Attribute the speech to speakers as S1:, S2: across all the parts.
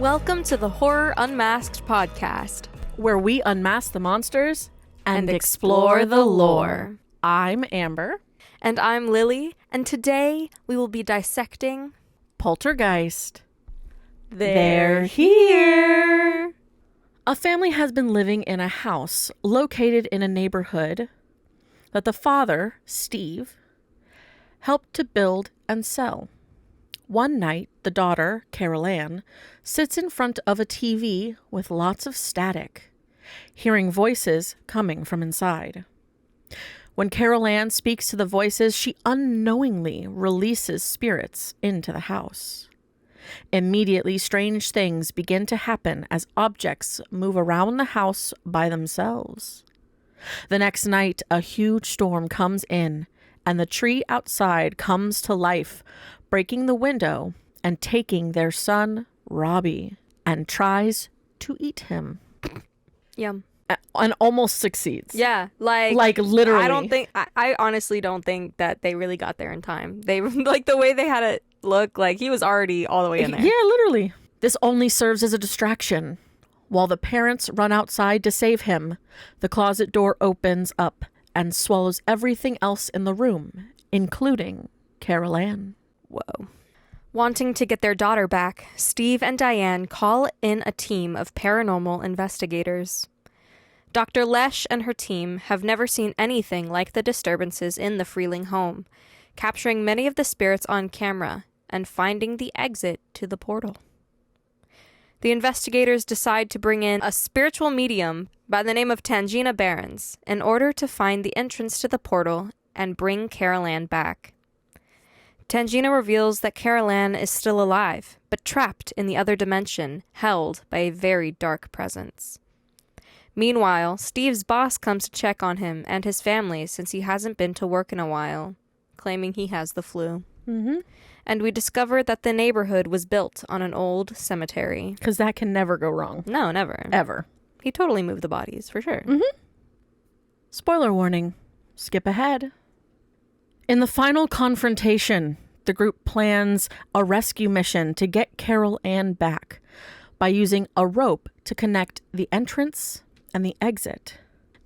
S1: Welcome to the Horror Unmasked podcast,
S2: where we unmask the monsters
S1: and explore the lore.
S2: I'm Amber.
S1: And I'm Lily, and today we will be dissecting
S2: Poltergeist.
S1: They're here!
S2: A family has been living in a house located in a neighborhood that the father, Steve, helped to build and sell. One night, the daughter, Carol Ann, sits in front of a TV with lots of static, hearing voices coming from inside. When Carol Ann speaks to the voices, she unknowingly releases spirits into the house. Immediately, strange things begin to happen as objects move around the house by themselves. The next night, a huge storm comes in, and the tree outside comes to life, breaking the window and taking their son, Robbie, and tries to eat him.
S1: Yum.
S2: And almost succeeds.
S1: Yeah, like
S2: literally.
S1: I honestly don't think that they really got there in time. They like the way they had it look, like he was already all the way in there.
S2: Yeah, literally. This only serves as a distraction. While the parents run outside to save him, the closet door opens up and swallows everything else in the room, including Carol Ann.
S1: Whoa. Wanting to get their daughter back, Steve and Diane call in a team of paranormal investigators. Dr. Lesh and her team have never seen anything like the disturbances in the Freeling home, capturing many of the spirits on camera and finding the exit to the portal. The investigators decide to bring in a spiritual medium by the name of Tangina Barons in order to find the entrance to the portal and bring Carol Ann back. Tangina reveals that Carol Ann is still alive, but trapped in the other dimension, held by a very dark presence. Meanwhile, Steve's boss comes to check on him and his family since he hasn't been to work in a while, claiming he has the flu.
S2: Mm-hmm.
S1: And we discover that the neighborhood was built on an old cemetery.
S2: Because that can never go wrong.
S1: No, never.
S2: Ever.
S1: He totally moved the bodies, for sure.
S2: Mm-hmm. Spoiler warning. Skip ahead. In the final confrontation, the group plans a rescue mission to get Carol Ann back by using a rope to connect the entrance and the exit.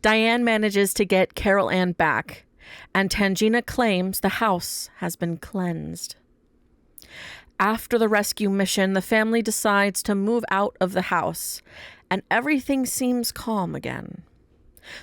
S2: Diane manages to get Carol Ann back, and Tangina claims the house has been cleansed. After the rescue mission, the family decides to move out of the house, and everything seems calm again.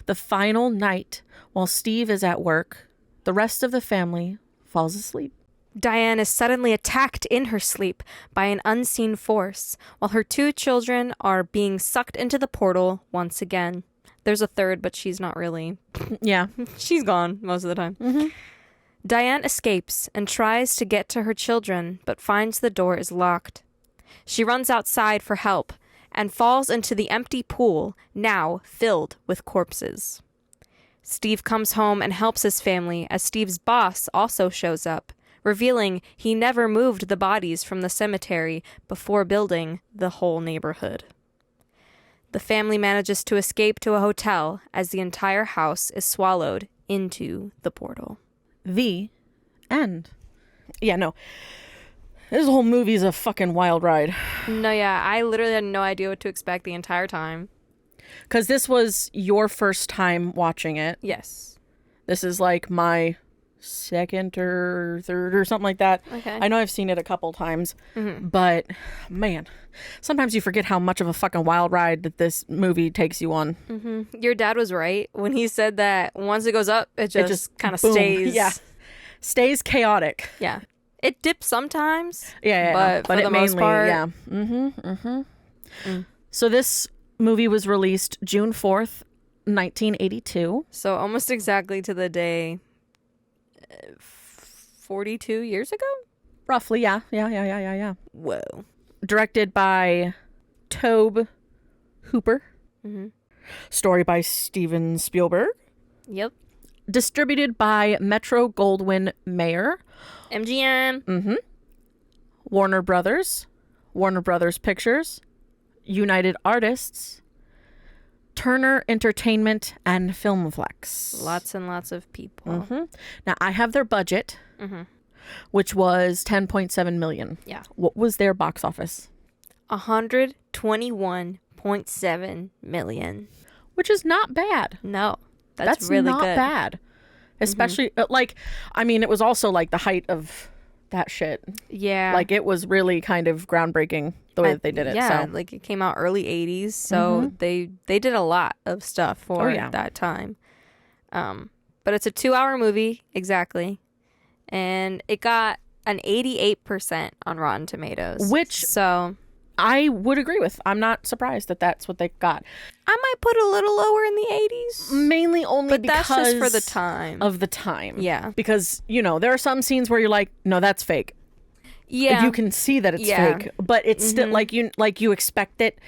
S2: The final night, while Steve is at work, the rest of the family falls asleep.
S1: Diane is suddenly attacked in her sleep by an unseen force, while her two children are being sucked into the portal once again. There's a third, but she's not really.
S2: Yeah.
S1: She's gone most of the time.
S2: Mm-hmm.
S1: Diane escapes and tries to get to her children, but finds the door is locked. She runs outside for help and falls into the empty pool, now filled with corpses. Steve comes home and helps his family as Steve's boss also shows up, revealing he never moved the bodies from the cemetery before building the whole neighborhood. The family manages to escape to a hotel as the entire house is swallowed into the portal.
S2: The end. Yeah, no. This whole movie's a fucking wild ride.
S1: No, yeah, I literally had no idea what to expect the entire time.
S2: Because this was your first time watching it.
S1: Yes.
S2: This is like my second or third or something like that.
S1: Okay.
S2: I know I've seen it a couple times, but man, sometimes you forget how much of a fucking wild ride that this movie takes you on.
S1: Mm-hmm. Your dad was right when he said that once it goes up, it just kind of
S2: boom.
S1: stays.
S2: Yeah. Stays chaotic.
S1: Yeah. It dips sometimes.
S2: Yeah.
S1: But for the most part.
S2: Yeah. So this movie was released June 4th, 1982.
S1: So almost exactly to the day 42 years ago?
S2: Roughly, yeah.
S1: Whoa.
S2: Directed by Tobe Hooper.
S1: Mm-hmm.
S2: Story by Steven Spielberg.
S1: Yep.
S2: Distributed by Metro-Goldwyn-Mayer.
S1: MGM.
S2: Mm-hmm. Warner Brothers Pictures, United Artists, Turner Entertainment, and Filmflex.
S1: Lots and lots of people.
S2: Mm-hmm. Now, I have their budget, which was $10.7 million.
S1: Yeah.
S2: What was their box office?
S1: $121.7 million.
S2: Which is not bad.
S1: No, that's really
S2: not
S1: good.
S2: bad. Especially, it was also like the height of that shit.
S1: Yeah.
S2: Like, it was really kind of groundbreaking the way that they did it.
S1: Yeah,
S2: so.
S1: like it came out early 80s, so they did a lot of stuff for
S2: yeah.
S1: that time. But it's a 2-hour movie, exactly. And it got an 88% on Rotten Tomatoes. So
S2: I would agree with. I'm not surprised that that's what they got.
S1: I might put a little lower in the 80s.
S2: Mainly only because...
S1: But that's just for the time.
S2: Of the time.
S1: Yeah.
S2: Because, there are some scenes where you're like, no, that's fake.
S1: Yeah.
S2: You can see that it's fake. But it's still like you expect it,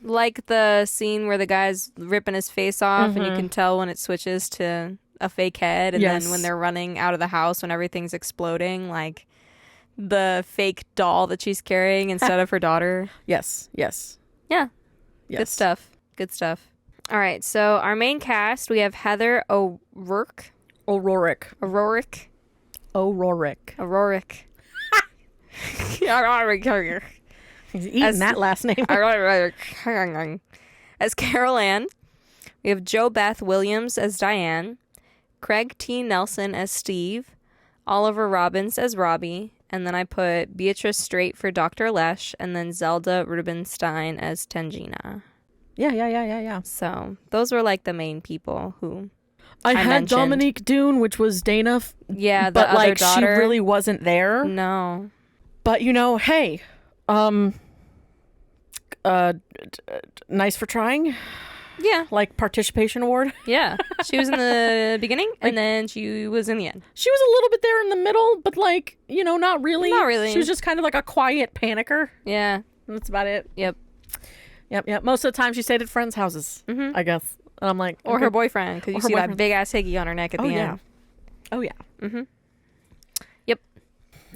S1: Like the scene where the guy's ripping his face off and you can tell when it switches to a fake head. And then when they're running out of the house, when everything's exploding, like... the fake doll that she's carrying instead of her daughter.
S2: Yes. Yeah.
S1: Yes. Good stuff. All right. So our main cast, we have Heather O'Rourke.
S2: He's eating that last name.
S1: As Carol Ann. We have Jo Beth Williams as Diane. Craig T. Nelson as Steve. Oliver Robbins as Robbie. And then I put Beatrice Straight for Dr. Lesh, and then Zelda Rubinstein as Tangina.
S2: Yeah.
S1: So those were like the main people who
S2: I had
S1: mentioned.
S2: Dominique Dune, which was Dana.
S1: Yeah, the
S2: but
S1: other
S2: like
S1: daughter.
S2: She really wasn't there.
S1: No.
S2: But hey, nice for trying.
S1: Yeah.
S2: Like participation award.
S1: Yeah. She was in the beginning and then she was in the end.
S2: She was a little bit there in the middle, but like, not really.
S1: Not really.
S2: She was just kind of like a quiet panicker.
S1: Yeah.
S2: That's about it.
S1: Yep.
S2: Most of the time she stayed at friends' houses, I guess. And I'm like...
S1: Or her boyfriend, because you see that big-ass higgy on her neck at the end.
S2: Oh, yeah.
S1: Mm-hmm. Yep.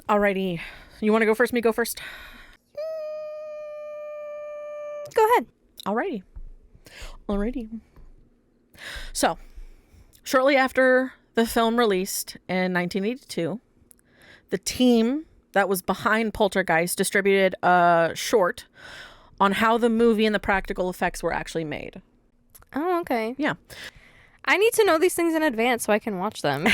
S2: Alrighty. You want to go first? Me go first?
S1: Go ahead.
S2: Alrighty. So, shortly after the film released in 1982, the team that was behind Poltergeist distributed a short on how the movie and the practical effects were actually made.
S1: Oh, okay.
S2: Yeah.
S1: I need to know these things in advance so I can watch them.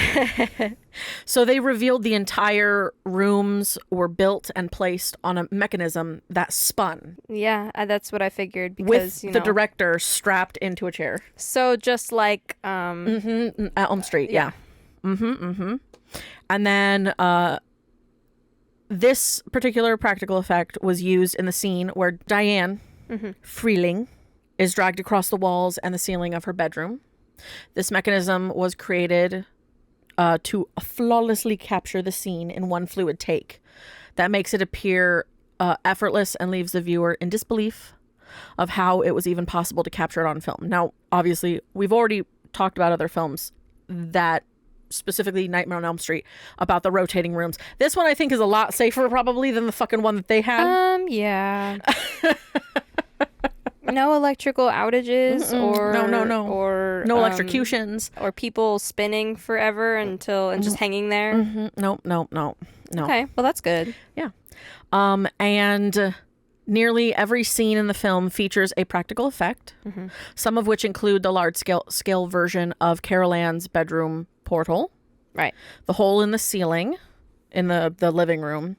S2: So they revealed the entire rooms were built and placed on a mechanism that spun.
S1: Yeah, that's what I figured. Because,
S2: with the director strapped into a chair.
S1: So just like...
S2: at Elm Street, yeah. And then this particular practical effect was used in the scene where Diane Freeling is dragged across the walls and the ceiling of her bedroom. This mechanism was created to flawlessly capture the scene in one fluid take. That makes it appear effortless and leaves the viewer in disbelief of how it was even possible to capture it on film. Now, obviously, we've already talked about other films that, specifically Nightmare on Elm Street, about the rotating rooms. This one I think is a lot safer probably than the fucking one that they had.
S1: Yeah. No electrical outages or
S2: no
S1: or
S2: no electrocutions
S1: or people spinning forever and just hanging there.
S2: No.
S1: Okay, well that's good.
S2: Yeah. And nearly every scene in the film features a practical effect, some of which include the large scale version of Carol Ann's bedroom portal,
S1: right?
S2: The hole in the ceiling in the living room,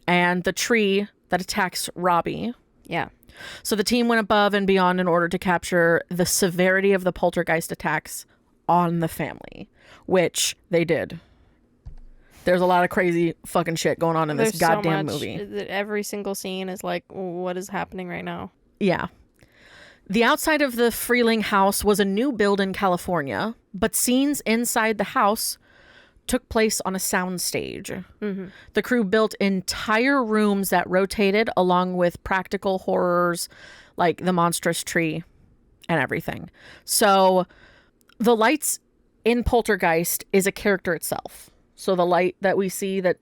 S2: and the tree that attacks Robbie.
S1: Yeah.
S2: So the team went above and beyond in order to capture the severity of the poltergeist attacks on the family, which they did. There's a lot of crazy fucking shit going on in this goddamn movie.
S1: Every single scene is like, what is happening right now?
S2: Yeah. The outside of the Freeling house was a new build in California, but scenes inside the house took place on a soundstage. The crew built entire rooms that rotated along with practical horrors like the monstrous tree and everything. So the lights in Poltergeist is a character itself. So the light that we see that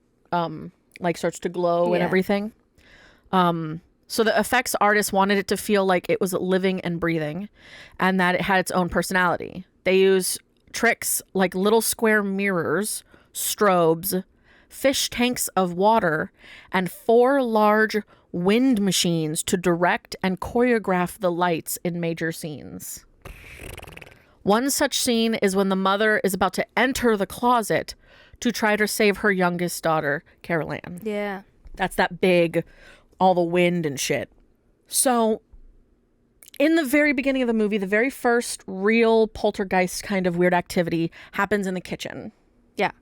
S2: like starts to glow and everything. So the effects artist wanted it to feel like it was living and breathing and that it had its own personality. They use tricks like little square mirrors, strobes, fish tanks of water, and 4 large wind machines to direct and choreograph the lights in major scenes. One such scene is when the mother is about to enter the closet to try to save her youngest daughter, Carol Ann.
S1: Yeah.
S2: That's that big, all the wind and shit. So, in the very beginning of the movie, the very first real poltergeist kind of weird activity happens in the kitchen.
S1: Yeah.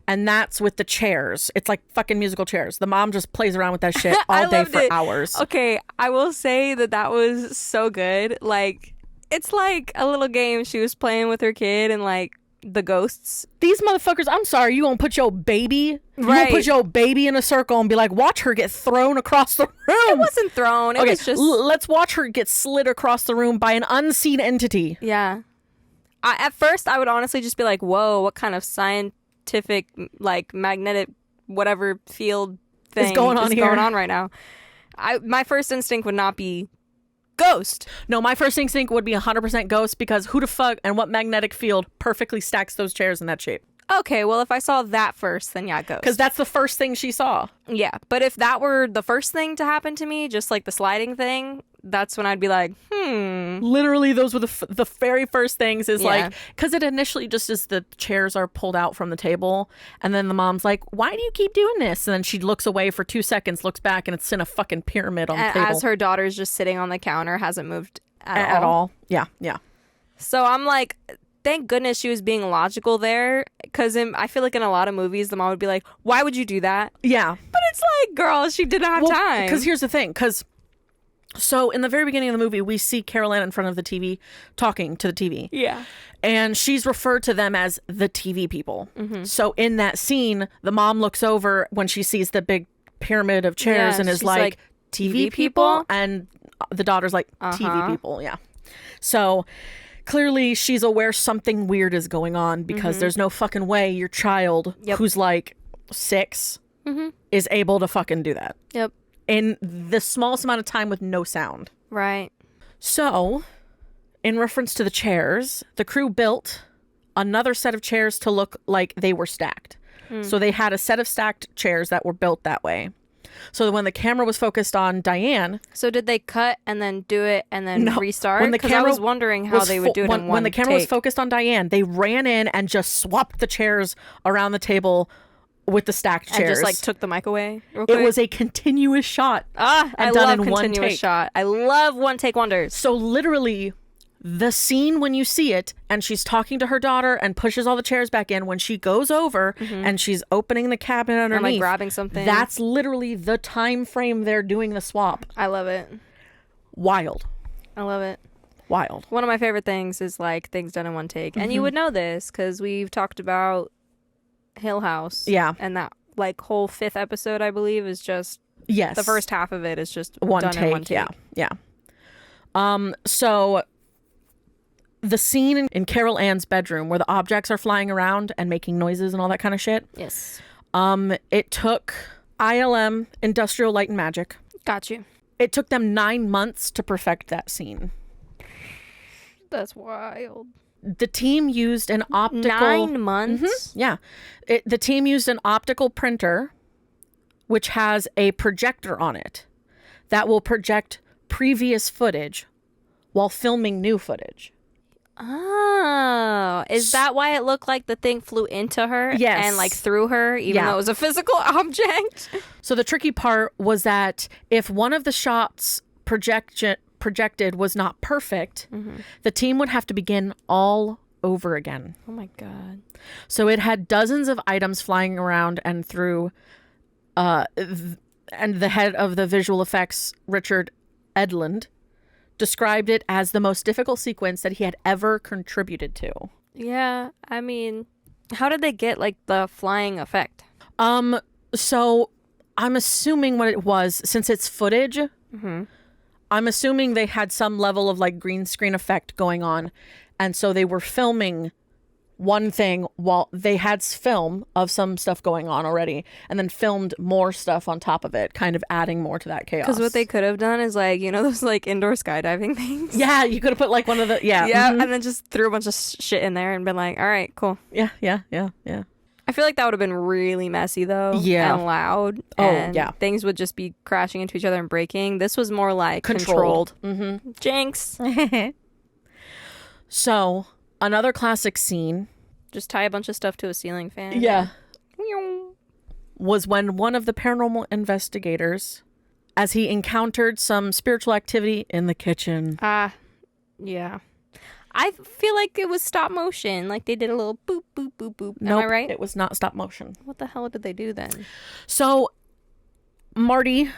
S2: And that's with the chairs. It's like fucking musical chairs. The mom just plays around with that shit all day for hours.
S1: Okay, I will say that was so good. Like, it's like a little game she was playing with her kid and like the ghosts.
S2: These motherfuckers, I'm sorry, you gonna put your baby? You
S1: Right.
S2: gonna put your baby in a circle and be like, watch her get thrown across the room?
S1: It wasn't thrown. It was just...
S2: let's watch her get slid across the room by an unseen entity.
S1: Yeah. At first, I would honestly just be like, whoa, what kind of scientific, like, magnetic, whatever field thing
S2: is going on
S1: right now? My first instinct would not be ghost.
S2: No, my first instinct would be 100% ghost, because who the fuck and what magnetic field perfectly stacks those chairs in that shape?
S1: Okay, well, if I saw that first, then yeah, ghost.
S2: Because that's the first thing she saw.
S1: Yeah, but if that were the first thing to happen to me, just like the sliding thing, that's when I'd be like,
S2: Literally, those were the very first things is like, because it initially just is the chairs are pulled out from the table. And then the mom's like, why do you keep doing this? And then she looks away for 2 seconds, looks back, and it's in a fucking pyramid on the table.
S1: As her daughter's just sitting on the counter, hasn't moved
S2: at all. Yeah, yeah.
S1: So I'm like, thank goodness she was being logical there, because I feel like in a lot of movies, the mom would be like, why would you do that?
S2: Yeah.
S1: But it's like, girl, she didn't have time.
S2: Because here's the thing, so in the very beginning of the movie, we see Carol Ann in front of the TV talking to the TV.
S1: Yeah.
S2: And she's referred to them as the TV people.
S1: Mm-hmm.
S2: So in that scene, the mom looks over when she sees the big pyramid of chairs and is like, TV people? And the daughter's like, TV people, yeah. So clearly she's aware something weird is going on, because there's no fucking way your child who's like 6 is able to fucking do that.
S1: Yep.
S2: In the smallest amount of time with no sound.
S1: Right.
S2: So, in reference to the chairs, the crew built another set of chairs to look like they were stacked. So they had a set of stacked chairs that were built that way. So that when the camera was focused on Diane...
S1: So did they cut and then do it and then restart?
S2: Because
S1: I was wondering how they would do it in one
S2: When the camera was
S1: take.
S2: focused on Diane, they ran in and just swapped the chairs around the table with the stacked chairs.
S1: And just like took the mic away real quick?
S2: It was a continuous shot.
S1: I love continuous shot. I love one take wonders.
S2: So literally, the scene when you see it and she's talking to her daughter and pushes all the chairs back in, when she goes over and she's opening the cabinet underneath,
S1: and like grabbing something,
S2: that's literally the time frame they're doing the swap.
S1: I love it.
S2: Wild.
S1: I love it.
S2: Wild.
S1: One of my favorite things is like things done in one take. And you would know this because we've talked about Hill House.
S2: Yeah.
S1: And that like whole 5th episode, I believe, is just
S2: the
S1: first half of it is just
S2: one
S1: done
S2: take.
S1: in one take.
S2: Yeah. So the scene in Carol Ann's bedroom where the objects are flying around and making noises and all that kind of shit.
S1: Yes.
S2: It took ILM, Industrial Light and Magic.
S1: Got you.
S2: It took them 9 months to perfect that scene.
S1: That's wild.
S2: The team used an optical...
S1: 9 months?
S2: Yeah. The team used an optical printer, which has a projector on it that will project previous footage while filming new footage.
S1: Oh, is that why it looked like the thing flew into her?
S2: Yes.
S1: And like through her, even though it was a physical object?
S2: So the tricky part was that if one of the shots projected was not perfect, the team would have to begin all over again.
S1: Oh my God.
S2: So it had dozens of items flying around and through, and the head of the visual effects, Richard Edlund, described it as the most difficult sequence that he had ever contributed to.
S1: Yeah, I mean, how did they get like the flying effect?
S2: So I'm assuming what it was, since it's footage, I'm assuming they had some level of like green screen effect going on. And so they were filming one thing while they had film of some stuff going on already, and then filmed more stuff on top of it, kind of adding more to that chaos.
S1: Because what they could have done is like, you know, those like indoor skydiving things?
S2: Yeah, you could have put like one of the,
S1: Yeah, and then just threw a bunch of shit in there and been like, all right, cool.
S2: Yeah.
S1: I feel like that would have been really messy though.
S2: Yeah.
S1: And loud.
S2: Oh,
S1: and
S2: yeah.
S1: Things would just be crashing into each other and breaking. This was more like
S2: Controlled.
S1: controlled. Jinx.
S2: So, another classic scene.
S1: Just tie a bunch of stuff to a ceiling fan.
S2: Yeah. Was when one of the paranormal investigators, as he encountered some spiritual activity in the kitchen.
S1: Yeah. I feel like it was stop motion. Like they did a little boop, boop, boop, boop.
S2: Nope,
S1: Am I right?
S2: It was not stop motion.
S1: What the hell did they do then?
S2: So, Marty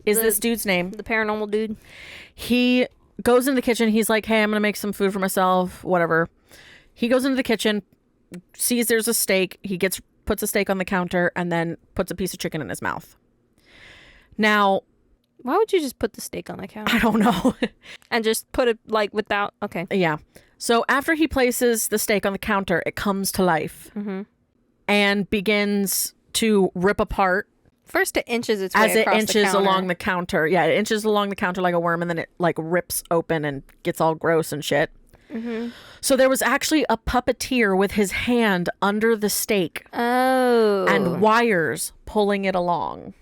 S2: is this dude's name.
S1: The paranormal dude.
S2: He goes into the kitchen. He's like, hey, I'm going to make some food for myself, whatever. He goes into the kitchen, sees there's a steak. He puts a steak on the counter and then puts a piece of chicken in his mouth. Now,
S1: why would you just put the steak on the counter?
S2: I don't know.
S1: And just put it like without, okay.
S2: Yeah. So after he places the steak on the counter, it comes to life and begins to rip apart.
S1: First it inches its way
S2: as it
S1: across the
S2: inches
S1: counter.
S2: along the counter. Yeah, it inches along the counter like a worm, and then it like rips open and gets all gross and shit. So there was actually a puppeteer with his hand under the steak.
S1: Oh.
S2: And wires pulling it along.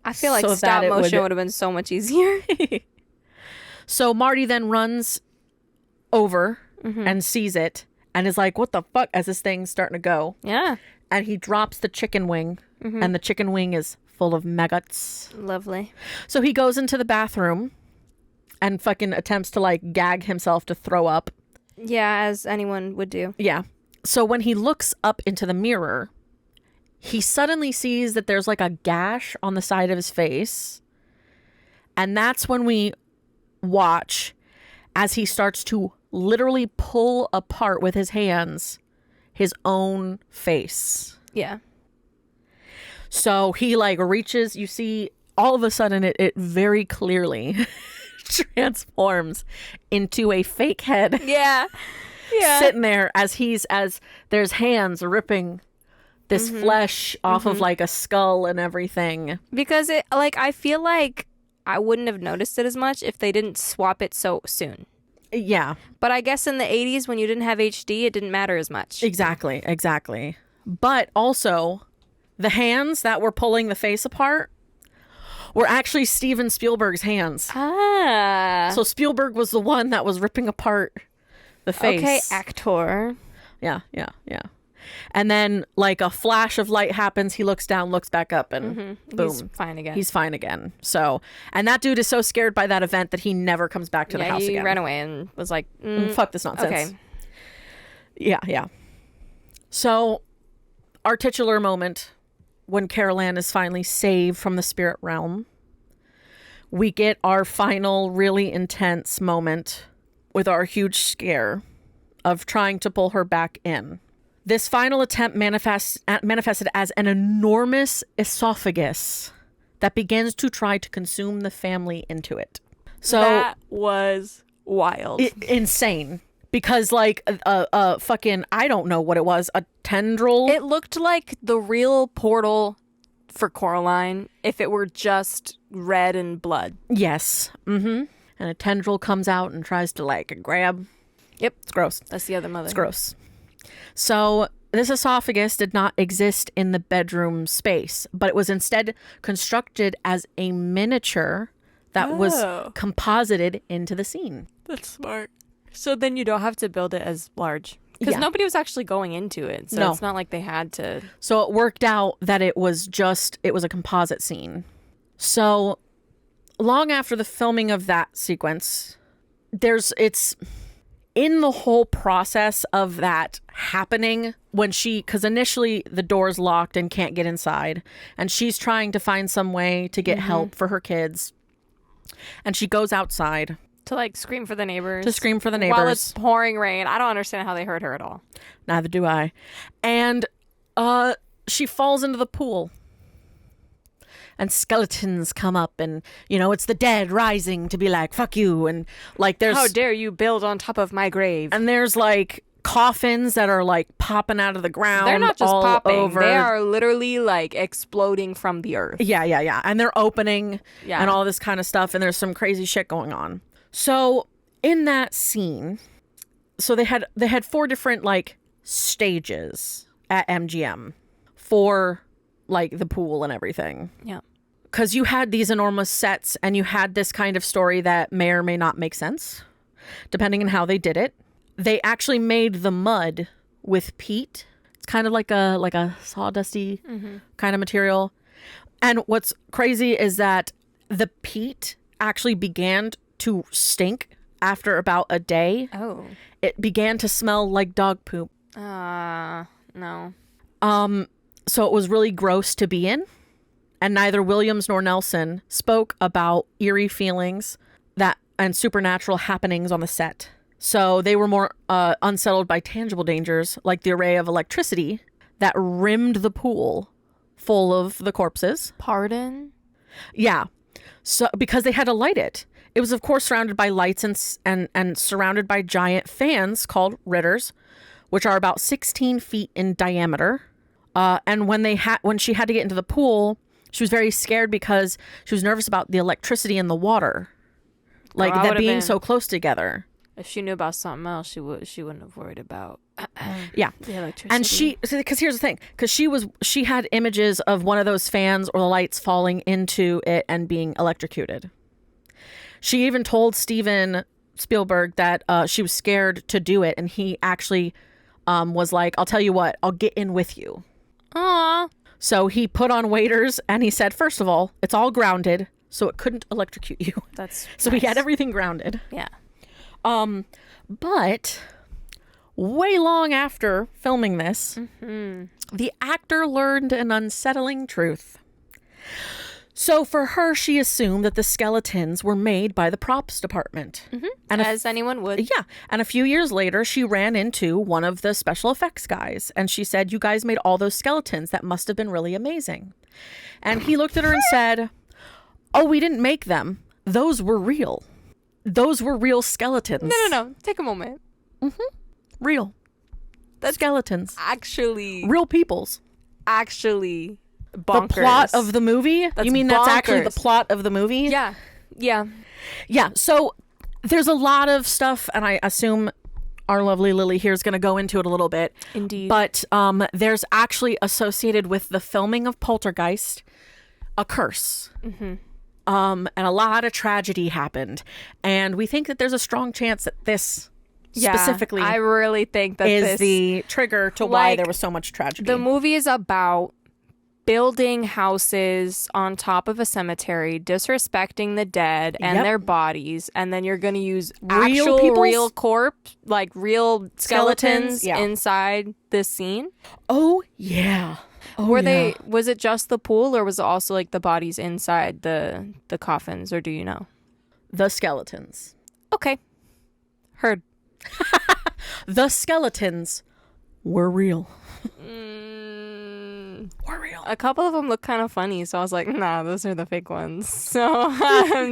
S1: I feel like
S2: so
S1: stop
S2: that it
S1: motion would have been so much easier.
S2: So Marty then runs over and sees it and is like, what the fuck, as this thing's starting to go.
S1: Yeah.
S2: And he drops the chicken wing, and the chicken wing is full of maggots.
S1: Lovely.
S2: So he goes into the bathroom and fucking attempts to like gag himself to throw up.
S1: Yeah, as anyone would do.
S2: Yeah. So when he looks up into the mirror, he suddenly sees that there's like a gash on the side of his face. And that's when we watch as he starts to literally pull apart with his hands his own face.
S1: Yeah.
S2: So he like reaches, you see all of a sudden it very clearly transforms into a fake head.
S1: Yeah. Yeah.
S2: Sitting there as there's hands ripping this flesh off of like a skull and everything.
S1: Because it, like, I feel like I wouldn't have noticed it as much if they didn't swap it so soon.
S2: Yeah.
S1: But I guess in the 80s when you didn't have HD, it didn't matter as much.
S2: Exactly. But also, the hands that were pulling the face apart were actually Steven Spielberg's hands.
S1: Ah.
S2: So Spielberg was the one that was ripping apart the face.
S1: Okay, actor.
S2: Yeah. And then like a flash of light happens. He looks down, looks back up, and boom.
S1: He's fine again.
S2: He's fine again. So, and that dude is so scared by that event that he never comes back to the house
S1: he
S2: again.
S1: ran away and was like,
S2: fuck this nonsense.
S1: Okay.
S2: Yeah. So, our titular moment when Carol Ann is finally saved from the spirit realm, we get our final really intense moment with our huge scare of trying to pull her back in. This final attempt manifested as an enormous esophagus that begins to try to consume the family into it. So
S1: that was wild.
S2: Insane. Because like a fucking, I don't know what it was, a tendril.
S1: It looked like the real portal for Coraline if it were just red and blood.
S2: Yes. And a tendril comes out and tries to like grab.
S1: Yep.
S2: It's gross.
S1: That's the other mother.
S2: It's gross. So this esophagus did not exist in the bedroom space, but it was instead constructed as a miniature that was composited into the scene.
S1: That's smart. So then you don't have to build it as large. Because nobody was actually going into it. So it's not like they had to.
S2: So it worked out that it was a composite scene. So long after the filming of that sequence, it's in the whole process of that happening because initially the door's locked and can't get inside, and she's trying to find some way to get help for her kids, and she goes outside
S1: to like scream for the neighbors.
S2: While
S1: it's pouring rain. I don't understand how they heard her at all.
S2: Neither do I. And she falls into the pool. And skeletons come up, and it's the dead rising to be like, fuck you. And like there's,
S1: how dare you build on top of my grave.
S2: And there's like coffins that are like popping out of the ground.
S1: They're not just
S2: all
S1: popping
S2: over.
S1: They are literally like exploding from the earth.
S2: Yeah. And they're opening and all this kind of stuff, and there's some crazy shit going on. So in that scene, so they had 4 different like stages at MGM for like the pool and everything.
S1: Yeah.
S2: Because you had these enormous sets and you had this kind of story that may or may not make sense, depending on how they did it. They actually made the mud with peat. It's kind of like a sawdusty kind of material. And what's crazy is that the peat actually began to stink after about a day.
S1: Oh.
S2: It began to smell like dog poop.
S1: No.
S2: So it was really gross to be in. And neither Williams nor Nelson spoke about eerie feelings and supernatural happenings on the set. So they were more unsettled by tangible dangers, like the array of electricity that rimmed the pool full of the corpses.
S1: Pardon?
S2: Yeah. So because they had to light it. It was, of course, surrounded by lights and surrounded by giant fans called Ritters, which are about 16 feet in diameter. And when she had to get into the pool, she was very scared because she was nervous about the electricity in the water, like that being so close together.
S1: If she knew about something else, she wouldn't have worried about
S2: yeah
S1: the electricity.
S2: And because here's the thing, because she had images of one of those fans or the lights falling into it and being electrocuted. She even told Steven Spielberg that she was scared to do it, and he actually was like, "I'll tell you what, I'll get in with you."
S1: Aww.
S2: So he put on waders and he said, first of all, it's all grounded, so it couldn't electrocute you.
S1: That's
S2: so
S1: nice.
S2: He had everything grounded.
S1: Yeah.
S2: But way long after filming this, the actor learned an unsettling truth. So for her, she assumed that the skeletons were made by the props department. And
S1: as anyone would.
S2: Yeah. And a few years later, she ran into one of the special effects guys. And she said, "You guys made all those skeletons. That must have been really amazing." And he looked at her and said, "Oh, we didn't make them. Those were real. Those were real skeletons."
S1: No. Take a moment.
S2: Real.
S1: That's
S2: skeletons.
S1: Actually.
S2: Real peoples.
S1: Actually. Bonkers.
S2: The plot of the movie?
S1: That's
S2: you mean
S1: bonkers.
S2: That's actually the plot of the movie?
S1: Yeah.
S2: Yeah. So there's a lot of stuff, and I assume our lovely Lily here is going to go into it a little bit.
S1: Indeed.
S2: But there's actually associated with the filming of Poltergeist a curse. And a lot of tragedy happened. And we think that there's a strong chance that this specifically
S1: I really think that
S2: is
S1: this,
S2: the trigger to why there was so much tragedy.
S1: The movie is about building houses on top of a cemetery, disrespecting the dead and their bodies, and then you're going to use real corpse, like real skeletons inside this scene.
S2: Oh yeah.
S1: Was it just the pool, or was it also like the bodies inside the coffins, or do you know?
S2: The skeletons.
S1: Okay. Heard.
S2: The skeletons were real. Were real.
S1: A couple of them look kind of funny, so I was like, nah, those are the fake ones. So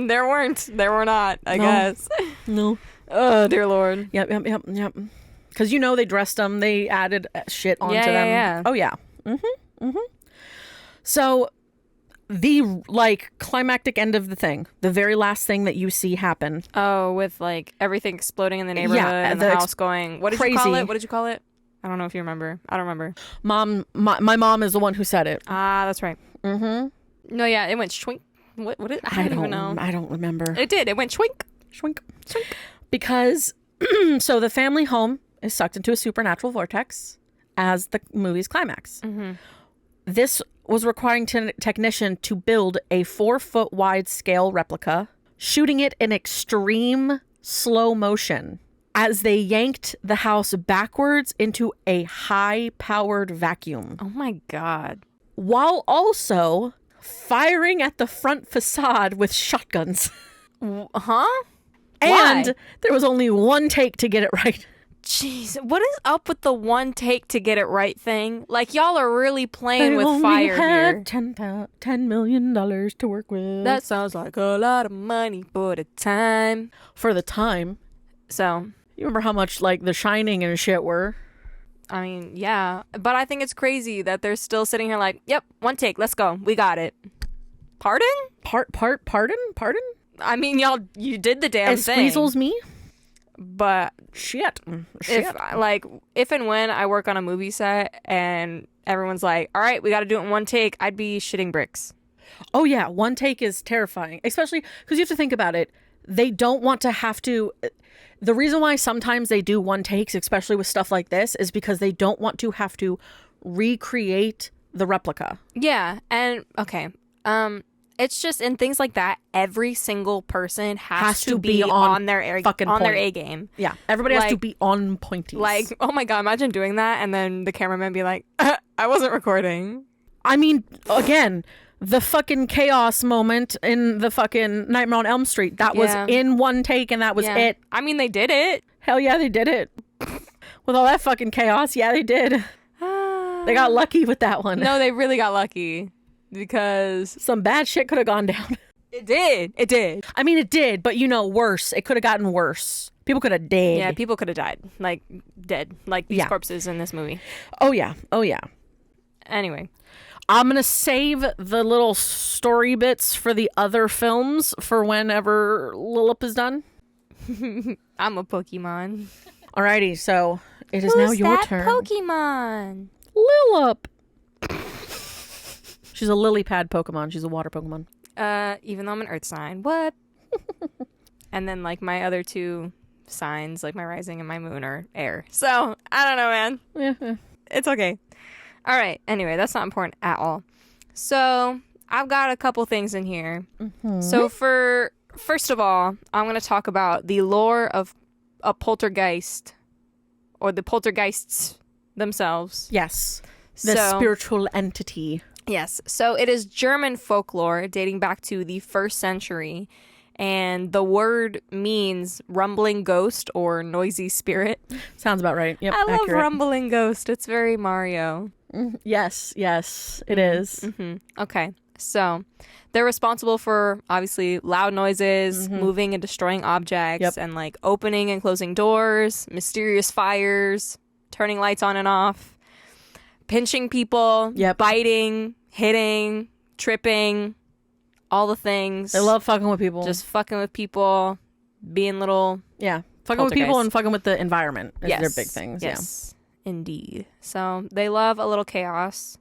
S1: there were not, I guess.
S2: No.
S1: Oh, dear Lord.
S2: Yep. Because they dressed them, they added shit onto them.
S1: Yeah.
S2: Oh yeah. So the climactic end of the thing, the very last thing that you see happen.
S1: Oh, with everything exploding in the neighborhood and the house going. What did you call it? What did you call it? I don't know if you remember. I don't remember.
S2: My mom is the one who said it.
S1: Ah, that's right. No, yeah, it went schwink. What did I don't even know.
S2: I don't remember.
S1: It did. It went schwink.
S2: Schwink. Because so the family home is sucked into a supernatural vortex as the movie's climax. This was requiring technician to build a 4-foot wide scale replica, shooting it in extreme slow motion as they yanked the house backwards into a high-powered vacuum.
S1: Oh my God.
S2: While also firing at the front facade with shotguns.
S1: Huh?
S2: And
S1: Why?
S2: there was only one take to get it right.
S1: Jeez, what is up with the one take to get it right thing? Y'all are really playing with fire here.
S2: $10 million to work with.
S1: That sounds like a lot of money for the time.
S2: For the time.
S1: So,
S2: you remember how much The Shining and shit were?
S1: I mean, yeah. But I think it's crazy that they're still sitting here yep, one take, let's go. We got it. Pardon?
S2: Pardon?
S1: I mean, y'all, you did the damn thing.
S2: Squeezles me?
S1: But
S2: Shit.
S1: if and when I work on a movie set and everyone's like, all right, we got to do it in one take, I'd be shitting bricks.
S2: Oh, yeah. One take is terrifying, especially because you have to think about it. They don't want to have to. The reason why sometimes they do one takes, especially with stuff like this, is because they don't want to have to recreate the replica.
S1: Yeah. And okay. It's just in things like that, every single person has to be on their A game.
S2: Yeah. Everybody has to be on pointies.
S1: Like, oh my God, imagine doing that and then the cameraman be like, I wasn't recording.
S2: I mean, again, the fucking chaos moment in the fucking Nightmare on Elm Street, that was in one take and that was it.
S1: I mean, they did it.
S2: Hell yeah, they did it. With all that fucking chaos, yeah, they did. They got lucky with that one.
S1: No, they really got lucky because
S2: some bad shit could have gone down.
S1: It did.
S2: I mean, it did, but worse. It could have gotten worse. People could have died.
S1: Yeah, people could have died. Like, dead. Like these corpses in this movie.
S2: Oh, yeah.
S1: Anyway.
S2: I'm going to save the little story bits for the other films for whenever Lillip is done.
S1: I'm a Pokemon.
S2: Alrighty, so it is now your turn.
S1: Pokemon?
S2: Lillip. She's a lily pad Pokemon. She's a water Pokemon.
S1: Even though I'm an Earth sign. What? And then, like, my other two signs, like my rising and my moon, are air. So, I don't know, man.
S2: Yeah.
S1: It's okay. All right. Anyway, that's not important at all. So, I've got a couple things in here. Mm-hmm. So, first of all, I'm going to talk about the lore of a poltergeist, or the poltergeists themselves.
S2: Yes. The spiritual entity.
S1: Yes. So it is German folklore dating back to the 1st century. And the word means rumbling ghost or noisy spirit.
S2: Sounds about right. Yep.
S1: I love
S2: accurate.
S1: rumbling ghost. It's very Mario.
S2: Yes, it is.
S1: Mm-hmm. Okay. So they're responsible for, obviously, loud noises, moving and destroying objects, and like opening and closing doors, mysterious fires, turning lights on and off, pinching people, biting, hitting, tripping, all the things.
S2: They love fucking with people.
S1: Just fucking with people, being little...
S2: Yeah, fucking with people and fucking with the environment is their big things.
S1: Yes, indeed. So they love a little chaos.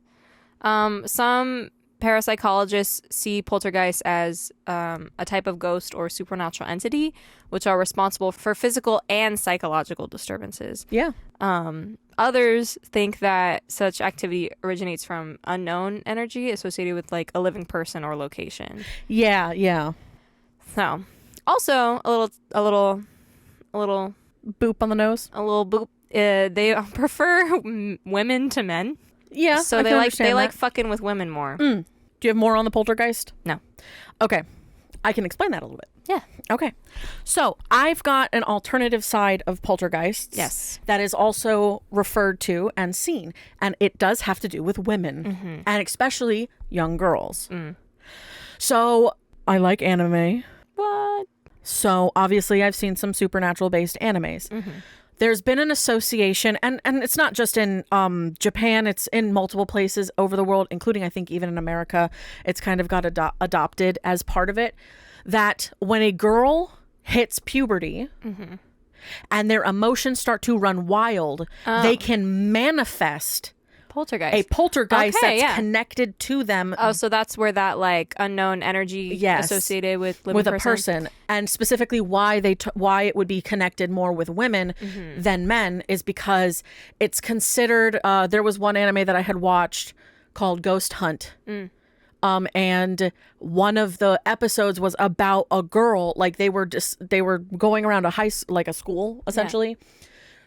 S1: Some parapsychologists see poltergeists as a type of ghost or supernatural entity, which are responsible for physical and psychological disturbances.
S2: Yeah.
S1: Others think that such activity originates from unknown energy associated with like a living person or location.
S2: Yeah.
S1: So, also a little
S2: boop on the nose.
S1: A little boop. They prefer women to men.
S2: Yeah.
S1: So they like fucking with women more.
S2: Do you have more on the poltergeist?
S1: No.
S2: Okay. I can explain that a little bit.
S1: Yeah.
S2: Okay. So I've got an alternative side of poltergeists.
S1: Yes.
S2: That is also referred to and seen. And it does have to do with women. And especially young girls. So I like anime.
S1: What?
S2: So obviously I've seen some supernatural based animes. There's been an association, and it's not just in Japan, it's in multiple places over the world, including I think even in America. It's kind of got adopted as part of it, that when a girl hits puberty and their emotions start to run wild, they can manifest a poltergeist that's connected to them.
S1: Oh, so that's where that like unknown energy associated with a person,
S2: and specifically why why it would be connected more with women than men is because it's considered. There was one anime that I had watched called Ghost Hunt. And one of the episodes was about a girl, like they were going around a school essentially.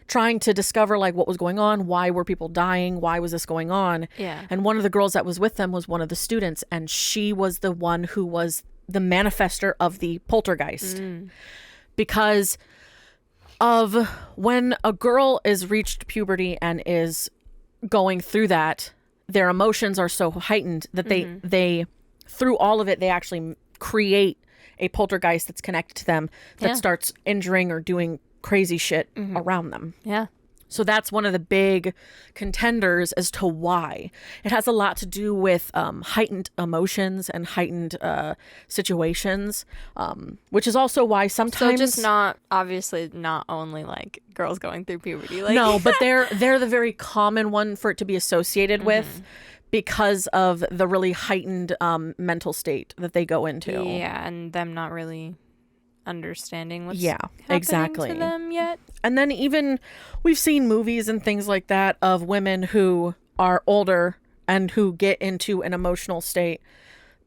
S2: Trying to discover like what was going on, why were people dying, why was this going on. And one of the girls that was with them was one of the students, and she was the one who was the manifester of the poltergeist. Because of when a girl is reached puberty and is going through that, their emotions are so heightened that they through all of it, they actually create a poltergeist that's connected to them that starts injuring or doing crazy shit around them.
S1: Yeah.
S2: So that's one of the big contenders as to why. It has a lot to do with heightened emotions and heightened situations, which is also why sometimes...
S1: So just not, obviously not only like girls going through puberty. Like...
S2: No, but they're the very common one for it to be associated with because of the really heightened mental state that they go into.
S1: Yeah, and them not really understanding what's
S2: exactly
S1: to them yet.
S2: And then even we've seen movies and things like that of women who are older and who get into an emotional state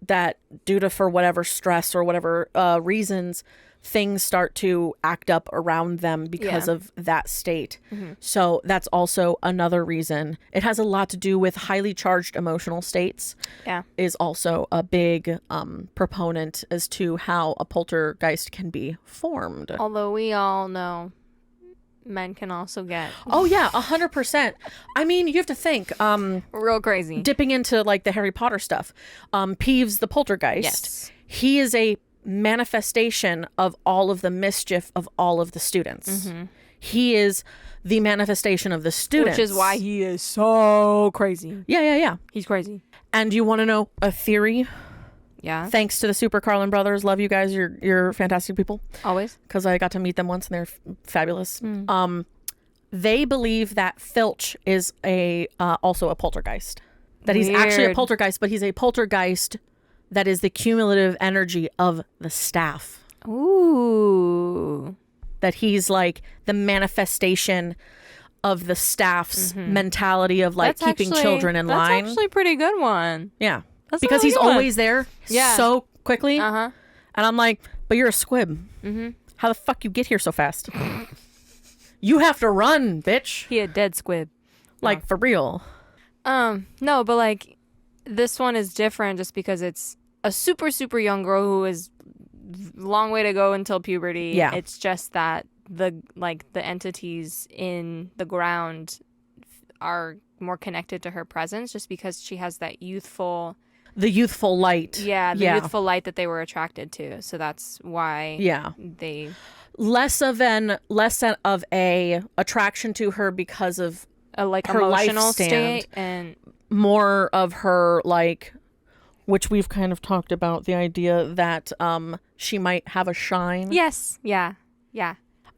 S2: that due to for whatever stress or whatever reasons, things start to act up around them because of that state. So that's also another reason. It has a lot to do with highly charged emotional states. Is also a big proponent as to how a poltergeist can be formed.
S1: Although we all know men can also get...
S2: Oh yeah, 100%. I mean, you have to think.
S1: Real crazy.
S2: Dipping into like the Harry Potter stuff. Peeves the poltergeist.
S1: Yes.
S2: He is a manifestation of all of the mischief of all of the students. He is the manifestation of the students.
S1: Which is why he is so crazy.
S2: Yeah.
S1: He's crazy.
S2: And you want to know a theory?
S1: Yeah.
S2: Thanks to the Super Carlin brothers. Love you guys. You're fantastic people.
S1: Always.
S2: Because I got to meet them once and they're fabulous. They believe that Filch is also a poltergeist. That he's actually a poltergeist, but he's a poltergeist that is the cumulative energy of the staff.
S1: Ooh.
S2: That he's like the manifestation of the staff's mentality of like keeping children in line.
S1: That's actually a pretty good one.
S2: Yeah.
S1: That's
S2: because he's always there so quickly. And I'm like, but you're a squib. How the fuck you get here so fast? You have to run, bitch.
S1: He a dead squib.
S2: Like, for real.
S1: No, but like, this one is different just because it's a super, super young girl who is long way to go until puberty.
S2: Yeah.
S1: It's just that the entities in the ground are more connected to her presence just because she has that youthful...
S2: The youthful light.
S1: Yeah, the youthful light that they were attracted to. So that's why they...
S2: Less of a attraction to her because of
S1: like
S2: her
S1: emotional
S2: lifespan,
S1: state and
S2: more of her like, which we've kind of talked about, the idea that she might have a shine.
S1: Yes. Yeah.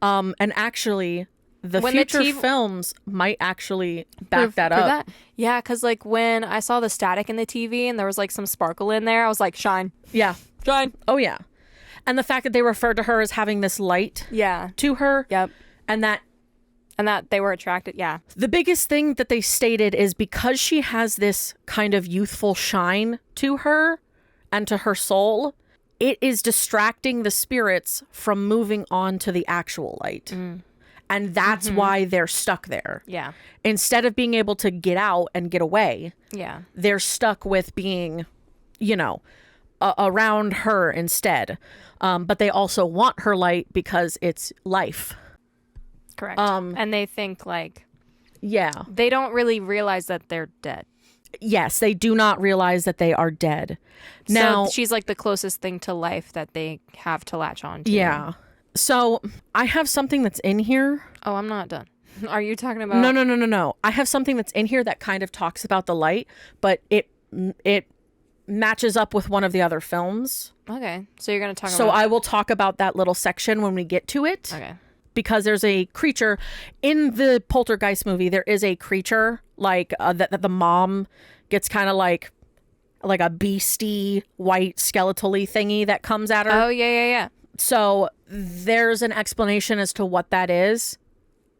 S2: And actually the future films might actually back that
S1: prove
S2: up.
S1: Yeah, because like when I saw the static in the TV and there was like some sparkle in there, I was like, shine.
S2: Yeah.
S1: Shine.
S2: Oh yeah. And the fact that they referred to her as having this light to her.
S1: Yep.
S2: And that
S1: they were attracted. Yeah.
S2: The biggest thing that they stated is because she has this kind of youthful shine to her and to her soul, it is distracting the spirits from moving on to the actual light. And that's why they're stuck there.
S1: Yeah.
S2: Instead of being able to get out and get away, they're stuck with being, around her instead. But they also want her light because it's life.
S1: Correct. And they think like...
S2: Yeah.
S1: They don't really realize that they're dead.
S2: Yes, they do not realize that they are dead. Now,
S1: so she's like the closest thing to life that they have to latch on to.
S2: Yeah. So I have something that's in here.
S1: Oh, I'm not done. Are you talking about...
S2: No. I have something that's in here that kind of talks about the light, but it matches up with one of the other films.
S1: Okay. So you're going to talk about...
S2: So I will talk about that little section when we get to it.
S1: Okay.
S2: Because there's a creature in the Poltergeist movie. There is a creature like that the mom gets kind of like a beastie white skeletally thingy that comes at her.
S1: Oh yeah.
S2: So there's an explanation as to what that is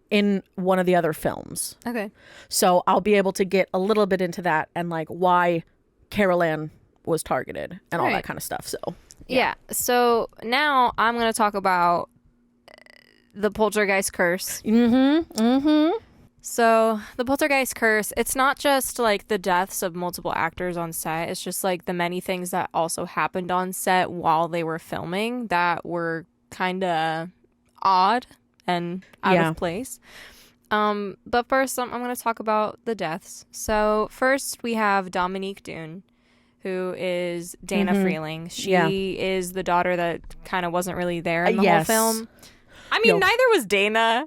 S2: in one of the other films.
S1: Okay.
S2: So I'll be able to get a little bit into that and like why Carol Ann was targeted and all that kind of stuff. So
S1: yeah. So now I'm going to talk about the Poltergeist curse. So the Poltergeist curse, it's not just like the deaths of multiple actors on set. It's just like the many things that also happened on set while they were filming that were kind of odd and out of place. But first, I'm going to talk about the deaths. So first we have Dominique Dune, who is Dana Freeling. She is the daughter that kind of wasn't really there in the whole film. I mean, neither was Dana.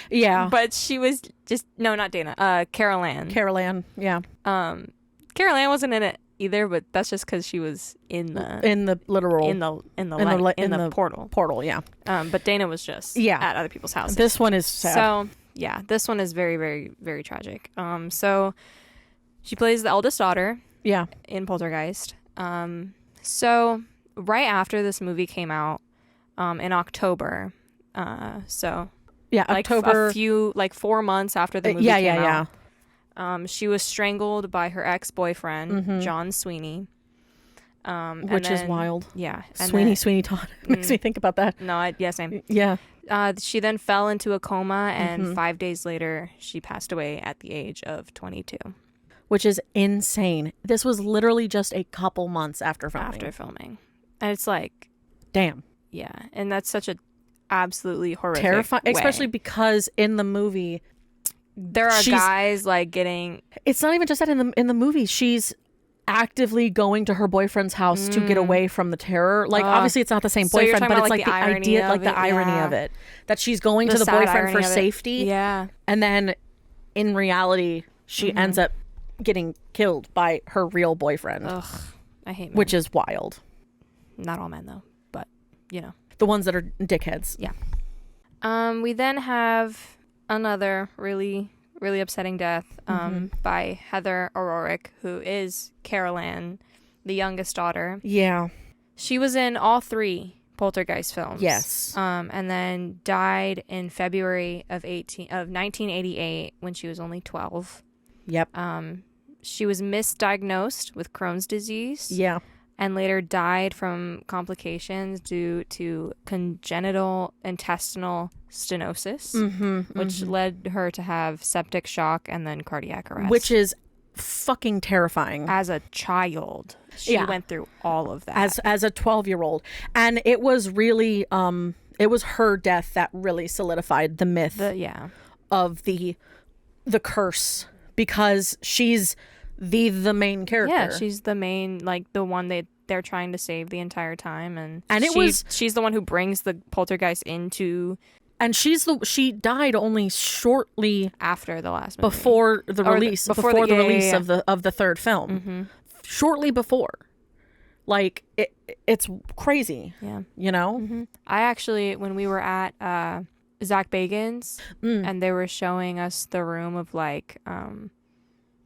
S2: Yeah.
S1: But she was just no, not Dana. Carol Ann.
S2: Carol Ann. Yeah.
S1: Carol Ann wasn't in it either, but that's just because she was in the
S2: literal
S1: in the portal.
S2: Portal. Yeah.
S1: But Dana was just at other people's houses.
S2: This one is sad.
S1: So yeah, this one is very, very, very tragic. So she plays the eldest daughter.
S2: Yeah.
S1: In Poltergeist. So right after this movie came out, in October. So
S2: yeah,
S1: like
S2: October.
S1: a few 4 months after the movie came out. She was strangled by her ex-boyfriend, John Sweeney.
S2: Which is wild.
S1: Yeah.
S2: Sweeney Todd. Makes me think about that.
S1: No, same.
S2: Yeah.
S1: She then fell into a coma, and 5 days later, she passed away at the age of 22.
S2: Which is insane. This was literally just a couple months after filming.
S1: And it's like...
S2: Damn.
S1: Yeah. And that's such a absolutely horrific
S2: terrifying,
S1: way.
S2: especially because in the movie...
S1: There are guys getting...
S2: It's not even just that in the movie. She's actively going to her boyfriend's house to get away from the terror. Obviously it's not the same boyfriend, but it's the idea, the irony of it. That she's going to the boyfriend for safety.
S1: Yeah.
S2: And then in reality, she ends up getting killed by her real boyfriend.
S1: Ugh. I hate men.
S2: Which is wild.
S1: Not all men though, but
S2: The ones that are dickheads.
S1: Yeah. We then have another really, really upsetting death by Heather O'Rourke, who is Carol Ann, the youngest daughter.
S2: Yeah.
S1: She was in all 3 Poltergeist films.
S2: Yes.
S1: And then died in February of 1988 when she was only 12.
S2: Yep.
S1: She was misdiagnosed with Crohn's disease.
S2: Yeah.
S1: And later died from complications due to congenital intestinal stenosis, which led her to have septic shock and then cardiac arrest.
S2: Which is fucking terrifying.
S1: As a child, she went through all of that.
S2: As a 12-year-old. And it was really, it was her death that really solidified the myth of the curse, because she's the main character.
S1: Yeah, she's the main, the one they're trying to save the entire time, and she's the one who brings the poltergeist into.
S2: And she died only shortly
S1: after the last movie.
S2: Before the release of the third film. Shortly before. It's crazy.
S1: Yeah. I actually, when we were at Zach Bagans and they were showing us the room of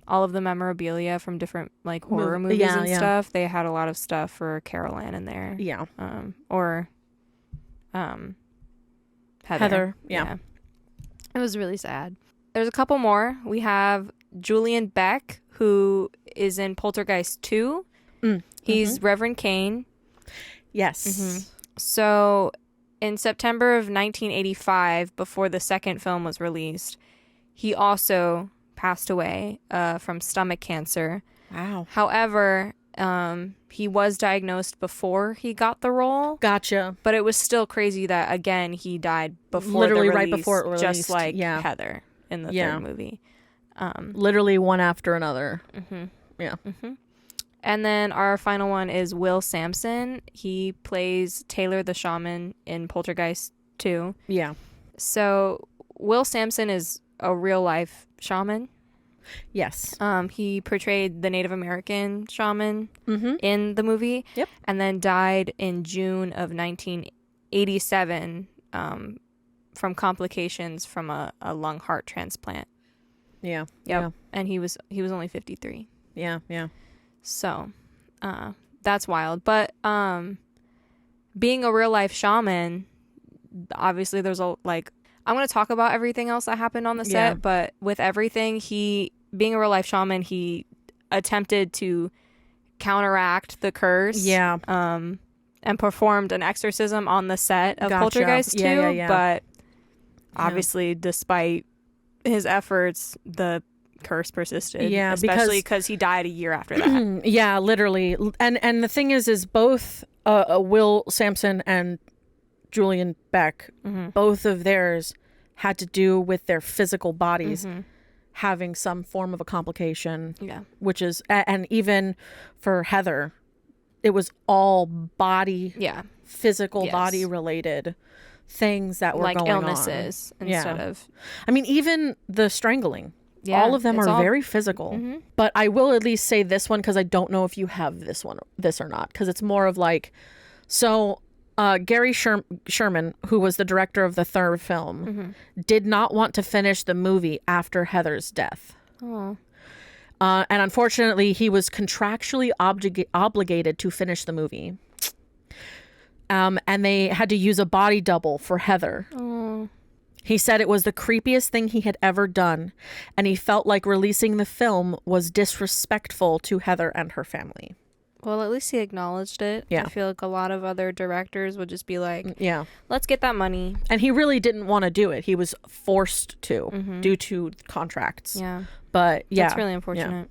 S1: all of the memorabilia from different horror movies and stuff. They had a lot of stuff for Carol Ann in there.
S2: Yeah.
S1: Or
S2: Heather. Yeah.
S1: It was really sad. There's a couple more. We have Julian Beck, who is in Poltergeist 2. He's Reverend Kane.
S2: Yes.
S1: So in September of 1985, before the second film was released, he also passed away from stomach cancer.
S2: Wow.
S1: However, he was diagnosed before he got the role.
S2: Gotcha.
S1: But it was still crazy that, again, he died before
S2: literally
S1: the release,
S2: right before it released.
S1: just like Heather in the third movie.
S2: Literally one after another. Yeah.
S1: And then our final one is Will Sampson. He plays Taylor the Shaman in Poltergeist 2.
S2: Yeah.
S1: So Will Sampson is a real life shaman.
S2: Yes.
S1: He portrayed the Native American shaman in the movie.
S2: Yep.
S1: And then died in June of 1987 from complications from a lung heart transplant.
S2: Yeah.
S1: Yep.
S2: Yeah.
S1: And he was only 53.
S2: Yeah. Yeah.
S1: So, that's wild. But being a real life shaman, obviously there's I'm going to talk about everything else that happened on the set, but with everything, being a real life shaman, he attempted to counteract the curse.
S2: Yeah.
S1: And performed an exorcism on the set of Poltergeist 2, but obviously despite his efforts, the curse persisted. Yeah, especially because he died a year after that.
S2: Yeah, literally. And the thing is both Will Sampson and Julian Beck, both of theirs had to do with their physical bodies having some form of a complication. Yeah. Which is, and even for Heather, it was all body, physical body related things that were
S1: like
S2: going
S1: illnesses
S2: on.
S1: instead of.
S2: I mean, even the strangling.
S1: Yeah,
S2: all of them
S1: it's
S2: are
S1: all-
S2: very physical. But I will at least say this one because I don't know if you have this or not, because it's more of like, so Gary Sherman, who was the director of the third film, did not want to finish the movie after Heather's death.
S1: Oh.
S2: And unfortunately, he was contractually obligated to finish the movie. And they had to use a body double for Heather.
S1: Oh.
S2: He said it was the creepiest thing he had ever done, and he felt like releasing the film was disrespectful to Heather and her family.
S1: Well, at least he acknowledged it.
S2: Yeah.
S1: I feel like a lot of other directors would just be like,
S2: Yeah.
S1: let's get that money.
S2: And he really didn't want to do it. He was forced to due to contracts.
S1: Yeah.
S2: But yeah.
S1: That's really unfortunate.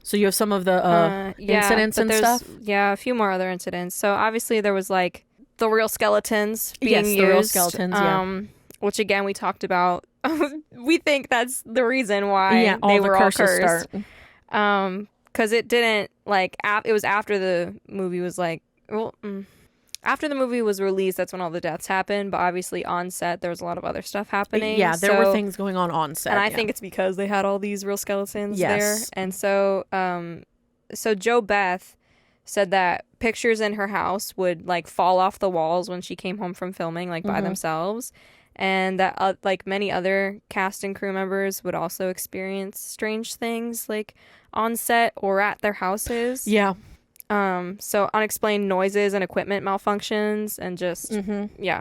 S2: So you have some of the incidents
S1: but
S2: and
S1: there's-
S2: stuff?
S1: Yeah, a few more other incidents. So obviously there was like the real skeletons being
S2: Yes,
S1: used.
S2: the real skeletons, yeah.
S1: Which again we talked about. We think that's the reason why
S2: all
S1: they
S2: the
S1: were all
S2: curses
S1: cursed.
S2: start.
S1: Because it didn't like it was after the movie was like after the movie was released, that's when all the deaths happened. But obviously on set there was a lot of other stuff happening.
S2: Yeah, there were things going on set.
S1: And I think it's because they had all these real skeletons there.
S2: Yes.
S1: And so so Joe Beth said that pictures in her house would like fall off the walls when she came home from filming, like by themselves. And that like many other cast and crew members would also experience strange things like on set or at their houses.
S2: Yeah.
S1: So unexplained noises and equipment malfunctions and just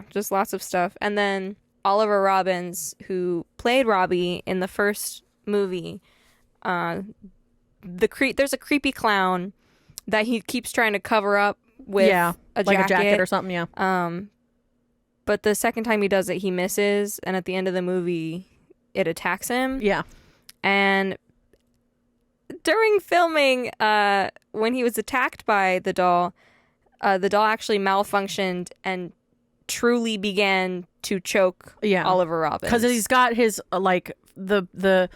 S1: just lots of stuff. And then Oliver Robbins, who played Robbie in the first movie, there's a creepy clown that he keeps trying to cover up with a jacket
S2: or something. Yeah.
S1: But the second time he does it, he misses, and at the end of the movie, it attacks him.
S2: Yeah.
S1: And during filming, when he was attacked by the doll actually malfunctioned and truly began to choke Oliver Robbins.
S2: Because he's got his like the.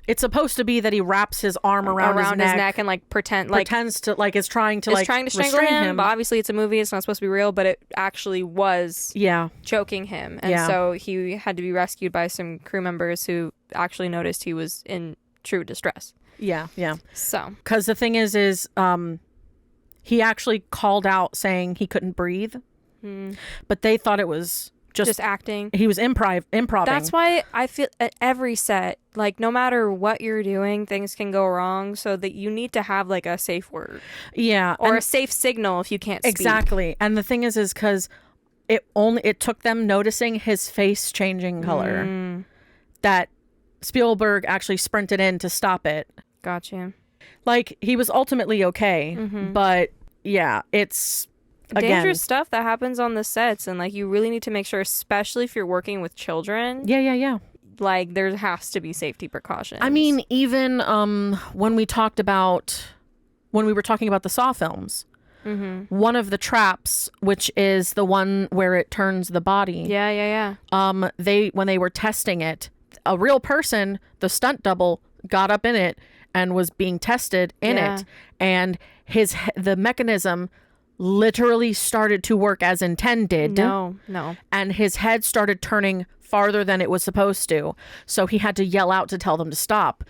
S2: It's supposed to be that he wraps his arm around his neck
S1: and like
S2: pretends to like is trying to
S1: strangle him. But obviously it's a movie; it's not supposed to be real. But it actually was choking him, and so he had to be rescued by some crew members who actually noticed he was in true distress.
S2: Yeah.
S1: So
S2: because the thing is he actually called out saying he couldn't breathe, but they thought it was just
S1: acting.
S2: He was improving.
S1: That's why I feel at every set, like no matter what you're doing, things can go wrong. So that you need to have like a safe word, or a safe signal if you can't speak.
S2: Exactly. And the thing is because it took them noticing his face changing color that Spielberg actually sprinted in to stop it.
S1: Gotcha.
S2: Like he was ultimately okay, but yeah, it's.
S1: Dangerous stuff that happens on the sets, and like you really need to make sure, especially if you're working with children.
S2: Yeah.
S1: Like there has to be safety precautions.
S2: I mean, even when we were talking about the Saw films, one of the traps, which is the one where it turns the body.
S1: Yeah.
S2: When they were testing it, a real person, the stunt double, got up in it and was being tested in it, and the mechanism literally started to work as intended.
S1: No.
S2: And his head started turning farther than it was supposed to. So he had to yell out to tell them to stop.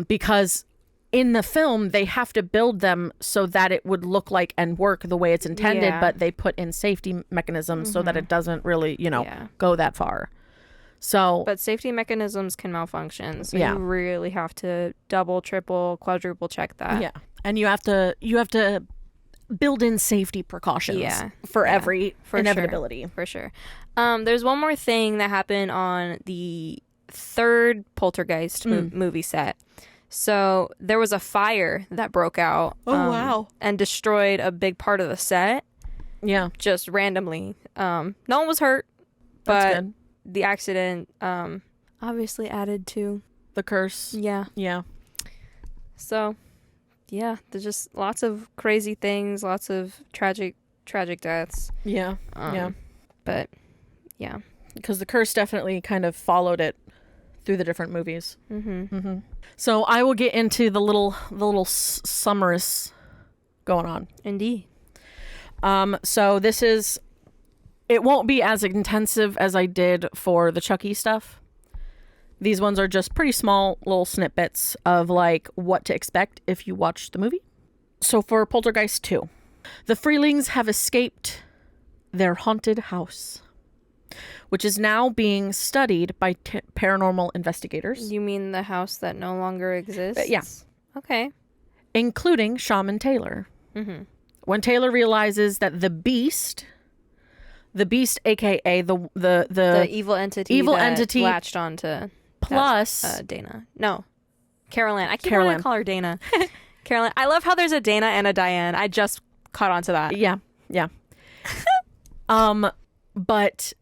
S2: Because in the film, they have to build them so that it would look like and work the way it's intended. But they put in safety mechanisms so that it doesn't really, go that far. So,
S1: but safety mechanisms can malfunction. So you really have to double, triple, quadruple check that.
S2: Yeah. And you have to build in safety precautions for every inevitability.
S1: For sure. There's one more thing that happened on the third Poltergeist movie set. So there was a fire that broke out.
S2: Wow.
S1: And destroyed a big part of the set.
S2: Yeah.
S1: Just randomly. No one was hurt.
S2: That's
S1: but
S2: good.
S1: The accident obviously added to
S2: the curse.
S1: Yeah. So yeah, there's just lots of crazy things, lots of tragic deaths.
S2: Yeah.
S1: But yeah,
S2: because the curse definitely kind of followed it through the different movies. So I will get into the little summaries going on.
S1: Indeed.
S2: So this is It won't be as intensive as I did for the Chucky stuff. These ones are just pretty small little snippets of like what to expect if you watch the movie. So for Poltergeist 2, the Freelings have escaped their haunted house, which is now being studied by paranormal investigators.
S1: You mean the house that no longer exists?
S2: Yeah.
S1: Okay.
S2: Including Shaman Taylor.
S1: Mm-hmm.
S2: When Taylor realizes that the beast, aka the
S1: evil entity that latched onto
S2: plus
S1: Dana. No. Carol Ann. I keep wanting to call her Dana. Carol Ann. I love how there's a Dana and a Diane. I just caught on to that.
S2: Yeah. But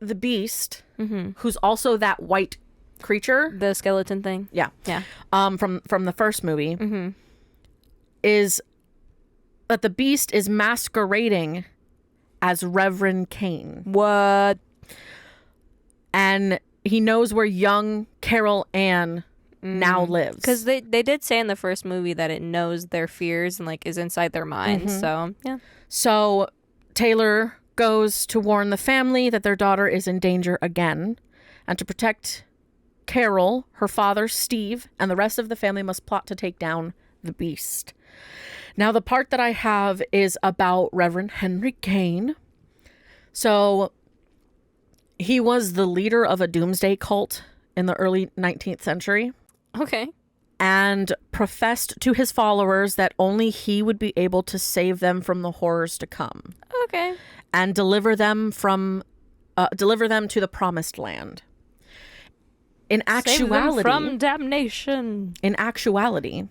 S2: the beast, who's also that white creature,
S1: the skeleton thing.
S2: Yeah. From the first movie, is that the beast is masquerading as Reverend Kane.
S1: What?
S2: And he knows where young Carol Ann now lives.
S1: Because they did say in the first movie that it knows their fears and like is inside their minds. So, yeah.
S2: So Taylor goes to warn the family that their daughter is in danger again. And to protect Carol, her father, Steve, and the rest of the family must plot to take down the beast. Now, the part that I have is about Reverend Henry Kane. So he was the leader of a doomsday cult in the early 19th century.
S1: Okay.
S2: And professed to his followers that only he would be able to save them from the horrors to come.
S1: Okay.
S2: And deliver them to the promised land. In actuality,
S1: save them from damnation.
S2: In actuality,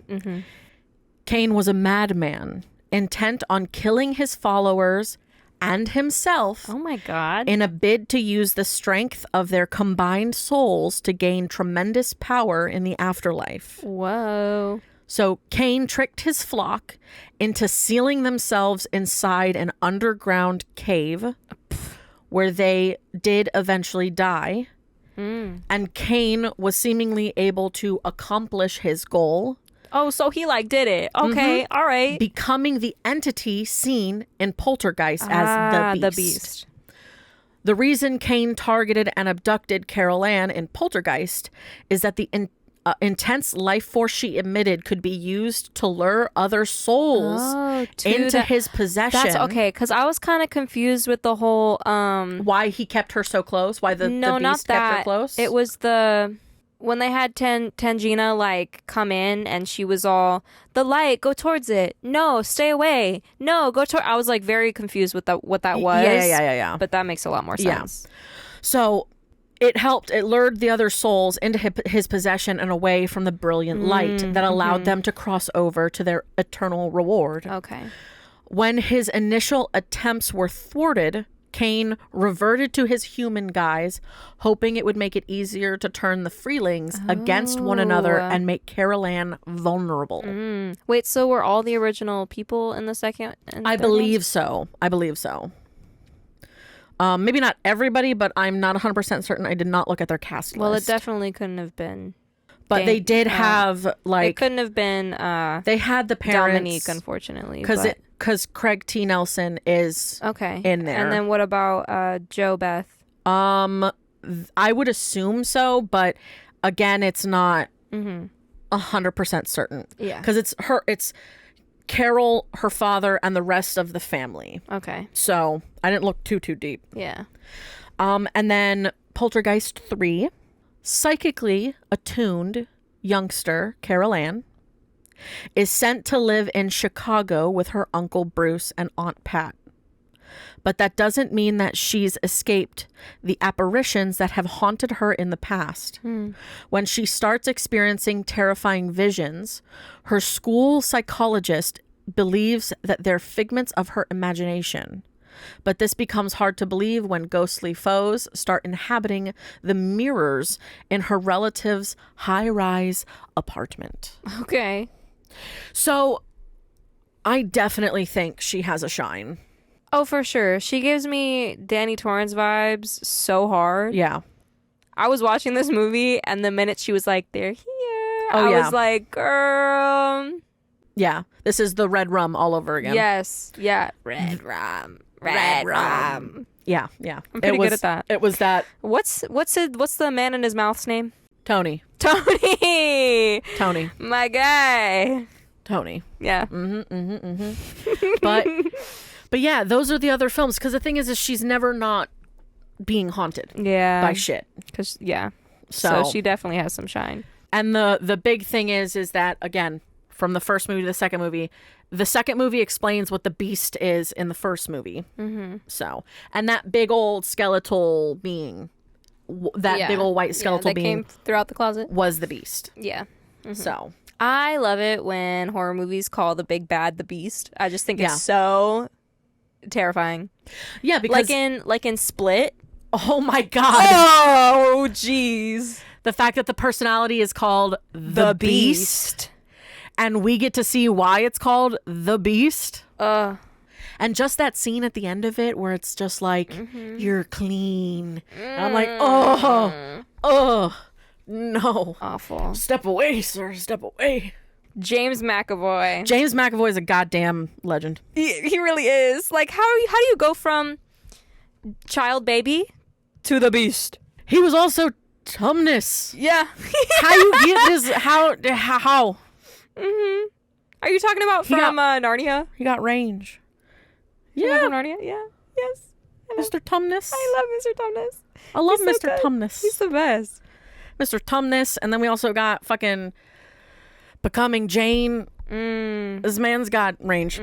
S2: Kane was a madman, intent on killing his followers and himself.
S1: Oh my God.
S2: In a bid to use the strength of their combined souls to gain tremendous power in the afterlife.
S1: Whoa.
S2: So Kane tricked his flock into sealing themselves inside an underground cave where they did eventually die. And Kane was seemingly able to accomplish his goal.
S1: Oh, so he like did it. Okay, all right.
S2: Becoming the entity seen in Poltergeist as the beast. The reason Kane targeted and abducted Carol Ann in Poltergeist is that the intense life force she emitted could be used to lure other souls into his possession.
S1: That's okay, because I was kind of confused with the whole
S2: why he kept her so close, why the beast kept her close.
S1: It was when they had Tangina like come in and she was all, the light, go towards it. No, stay away. No, go toward. I was like very confused with what that was.
S2: Yeah.
S1: But that makes a lot more sense.
S2: Yeah. So it lured the other souls into his possession and away from the brilliant light that allowed them to cross over to their eternal reward.
S1: Okay.
S2: When his initial attempts were thwarted, Kane reverted to his human guise, hoping it would make it easier to turn the Freelings against one another and make Carol Ann vulnerable.
S1: Wait, so were all the original people in the second?
S2: I believe so. Maybe not everybody, but I'm not 100% certain. I did not look at their cast list.
S1: Well, it definitely couldn't have been.
S2: But they did have like.
S1: It couldn't have been.
S2: They had the parents.
S1: Dominique, unfortunately,
S2: because Craig T. Nelson is in there.
S1: And then what about Joe Beth?
S2: I would assume so, but again, it's not 100% certain.
S1: Yeah,
S2: because it's Carol, her father, and the rest of the family.
S1: Okay,
S2: so I didn't look too deep.
S1: Yeah.
S2: And then Poltergeist 3, psychically attuned youngster Carol Ann is sent to live in Chicago with her Uncle Bruce and Aunt Pat. But that doesn't mean that she's escaped the apparitions that have haunted her in the past. When she starts experiencing terrifying visions, her school psychologist believes that they're figments of her imagination. But this becomes hard to believe when ghostly foes start inhabiting the mirrors in her relative's high-rise apartment.
S1: Okay.
S2: So I definitely think she has a shine.
S1: Oh, for sure. She gives me Danny Torrance vibes so hard.
S2: Yeah.
S1: I was watching this movie, and the minute she was like, they're here, I was like, girl.
S2: Yeah. This is the red rum all over again.
S1: Yes. Yeah. Red rum. Red rum.
S2: Yeah.
S1: I'm pretty good at that.
S2: It was that.
S1: What's the man in his mouth's name?
S2: Tony.
S1: My guy.
S2: Tony.
S1: Yeah.
S2: But yeah, those are the other films. Because the thing is she's never not being haunted.
S1: Yeah.
S2: By shit.
S1: Because so she definitely has some shine.
S2: And the big thing is that, again, from the first movie to the second movie explains what the beast is in the first movie. So, and that big old skeletal being, big old white skeletal being
S1: came throughout the closet
S2: was the beast.
S1: Yeah.
S2: So
S1: I love it when horror movies call the big bad the beast. I just think it's so terrifying.
S2: Yeah, because
S1: like in Split.
S2: Oh my god.
S1: Oh jeez.
S2: The fact that the personality is called the Beast. And we get to see why it's called the Beast. And just that scene at the end of it where it's just like, you're clean. And I'm like, oh, no.
S1: Awful.
S2: Step away, sir. Step away.
S1: James McAvoy.
S2: James McAvoy is a goddamn legend.
S1: He really is. Like, how do you go from child baby to the Beast?
S2: He was also Tumnus.
S1: Yeah.
S2: How you get this? How?
S1: Are you talking about from Narnia?
S2: He got range.
S1: Yeah. From Narnia? Yeah. Yes.
S2: Mr. Tumnus.
S1: I love Mr. Tumnus.
S2: I love
S1: He's
S2: Mr. Tumnus.
S1: He's the best.
S2: Mr. Tumnus. And then we also got fucking Becoming Jane. This man's got range.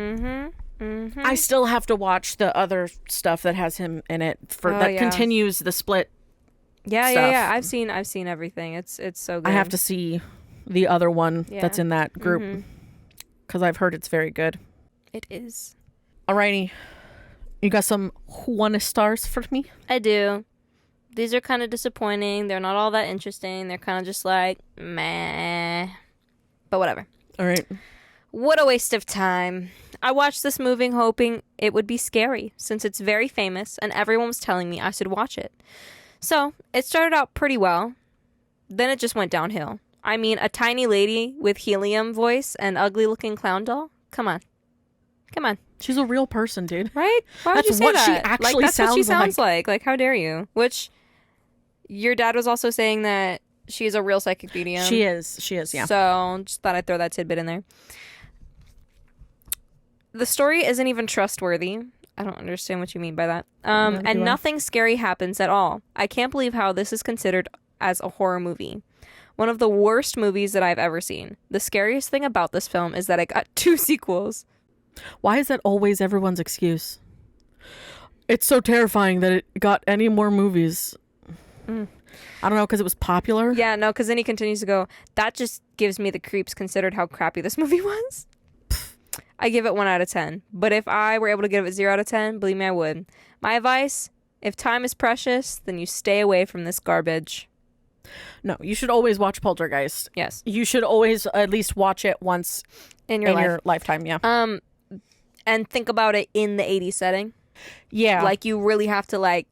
S2: I still have to watch the other stuff that has him in it continues the Split.
S1: Yeah. I've seen everything. It's so good.
S2: I have to see the other one that's in that group because I've heard it's very good.
S1: It is.
S2: Alrighty, you got some one stars for me?
S1: I do. These are kind of disappointing. They're not all that interesting. They're kind of just like meh, but whatever.
S2: All right.
S1: What a waste of time. I watched this movie hoping it would be scary since it's very famous and everyone was telling me I should watch it. So it started out pretty well. Then it just went downhill. I mean, a tiny lady with helium voice and ugly looking clown doll? Come on.
S2: She's a real person, dude.
S1: Right? Why would you say
S2: what
S1: that?
S2: she actually
S1: that's what she sounds
S2: like.
S1: Like, how dare you? Which, your dad was also saying that she's a real psychic medium.
S2: She is, yeah.
S1: So, just thought I'd throw that tidbit in there. The story isn't even trustworthy. I don't understand what you mean by that. And nothing scary happens at all. I can't believe how this is considered as a horror movie. One of the worst movies that I've ever seen. The scariest thing about this film is that it got 2 sequels.
S2: Why is that always everyone's excuse? It's so terrifying that it got any more movies. I don't know, because it was popular?
S1: Yeah, no, because then he continues to go, that just gives me the creeps considered how crappy this movie was. I give it 1 out of 10. But if I were able to give it 0 out of 10, believe me, I would. My advice, if time is precious, then you stay away from this garbage.
S2: No, you should always watch Poltergeist.
S1: Yes.
S2: You should always at least watch it once
S1: in your
S2: lifetime, yeah.
S1: And think about it in the 80s setting.
S2: Yeah.
S1: Like, you really have to, like,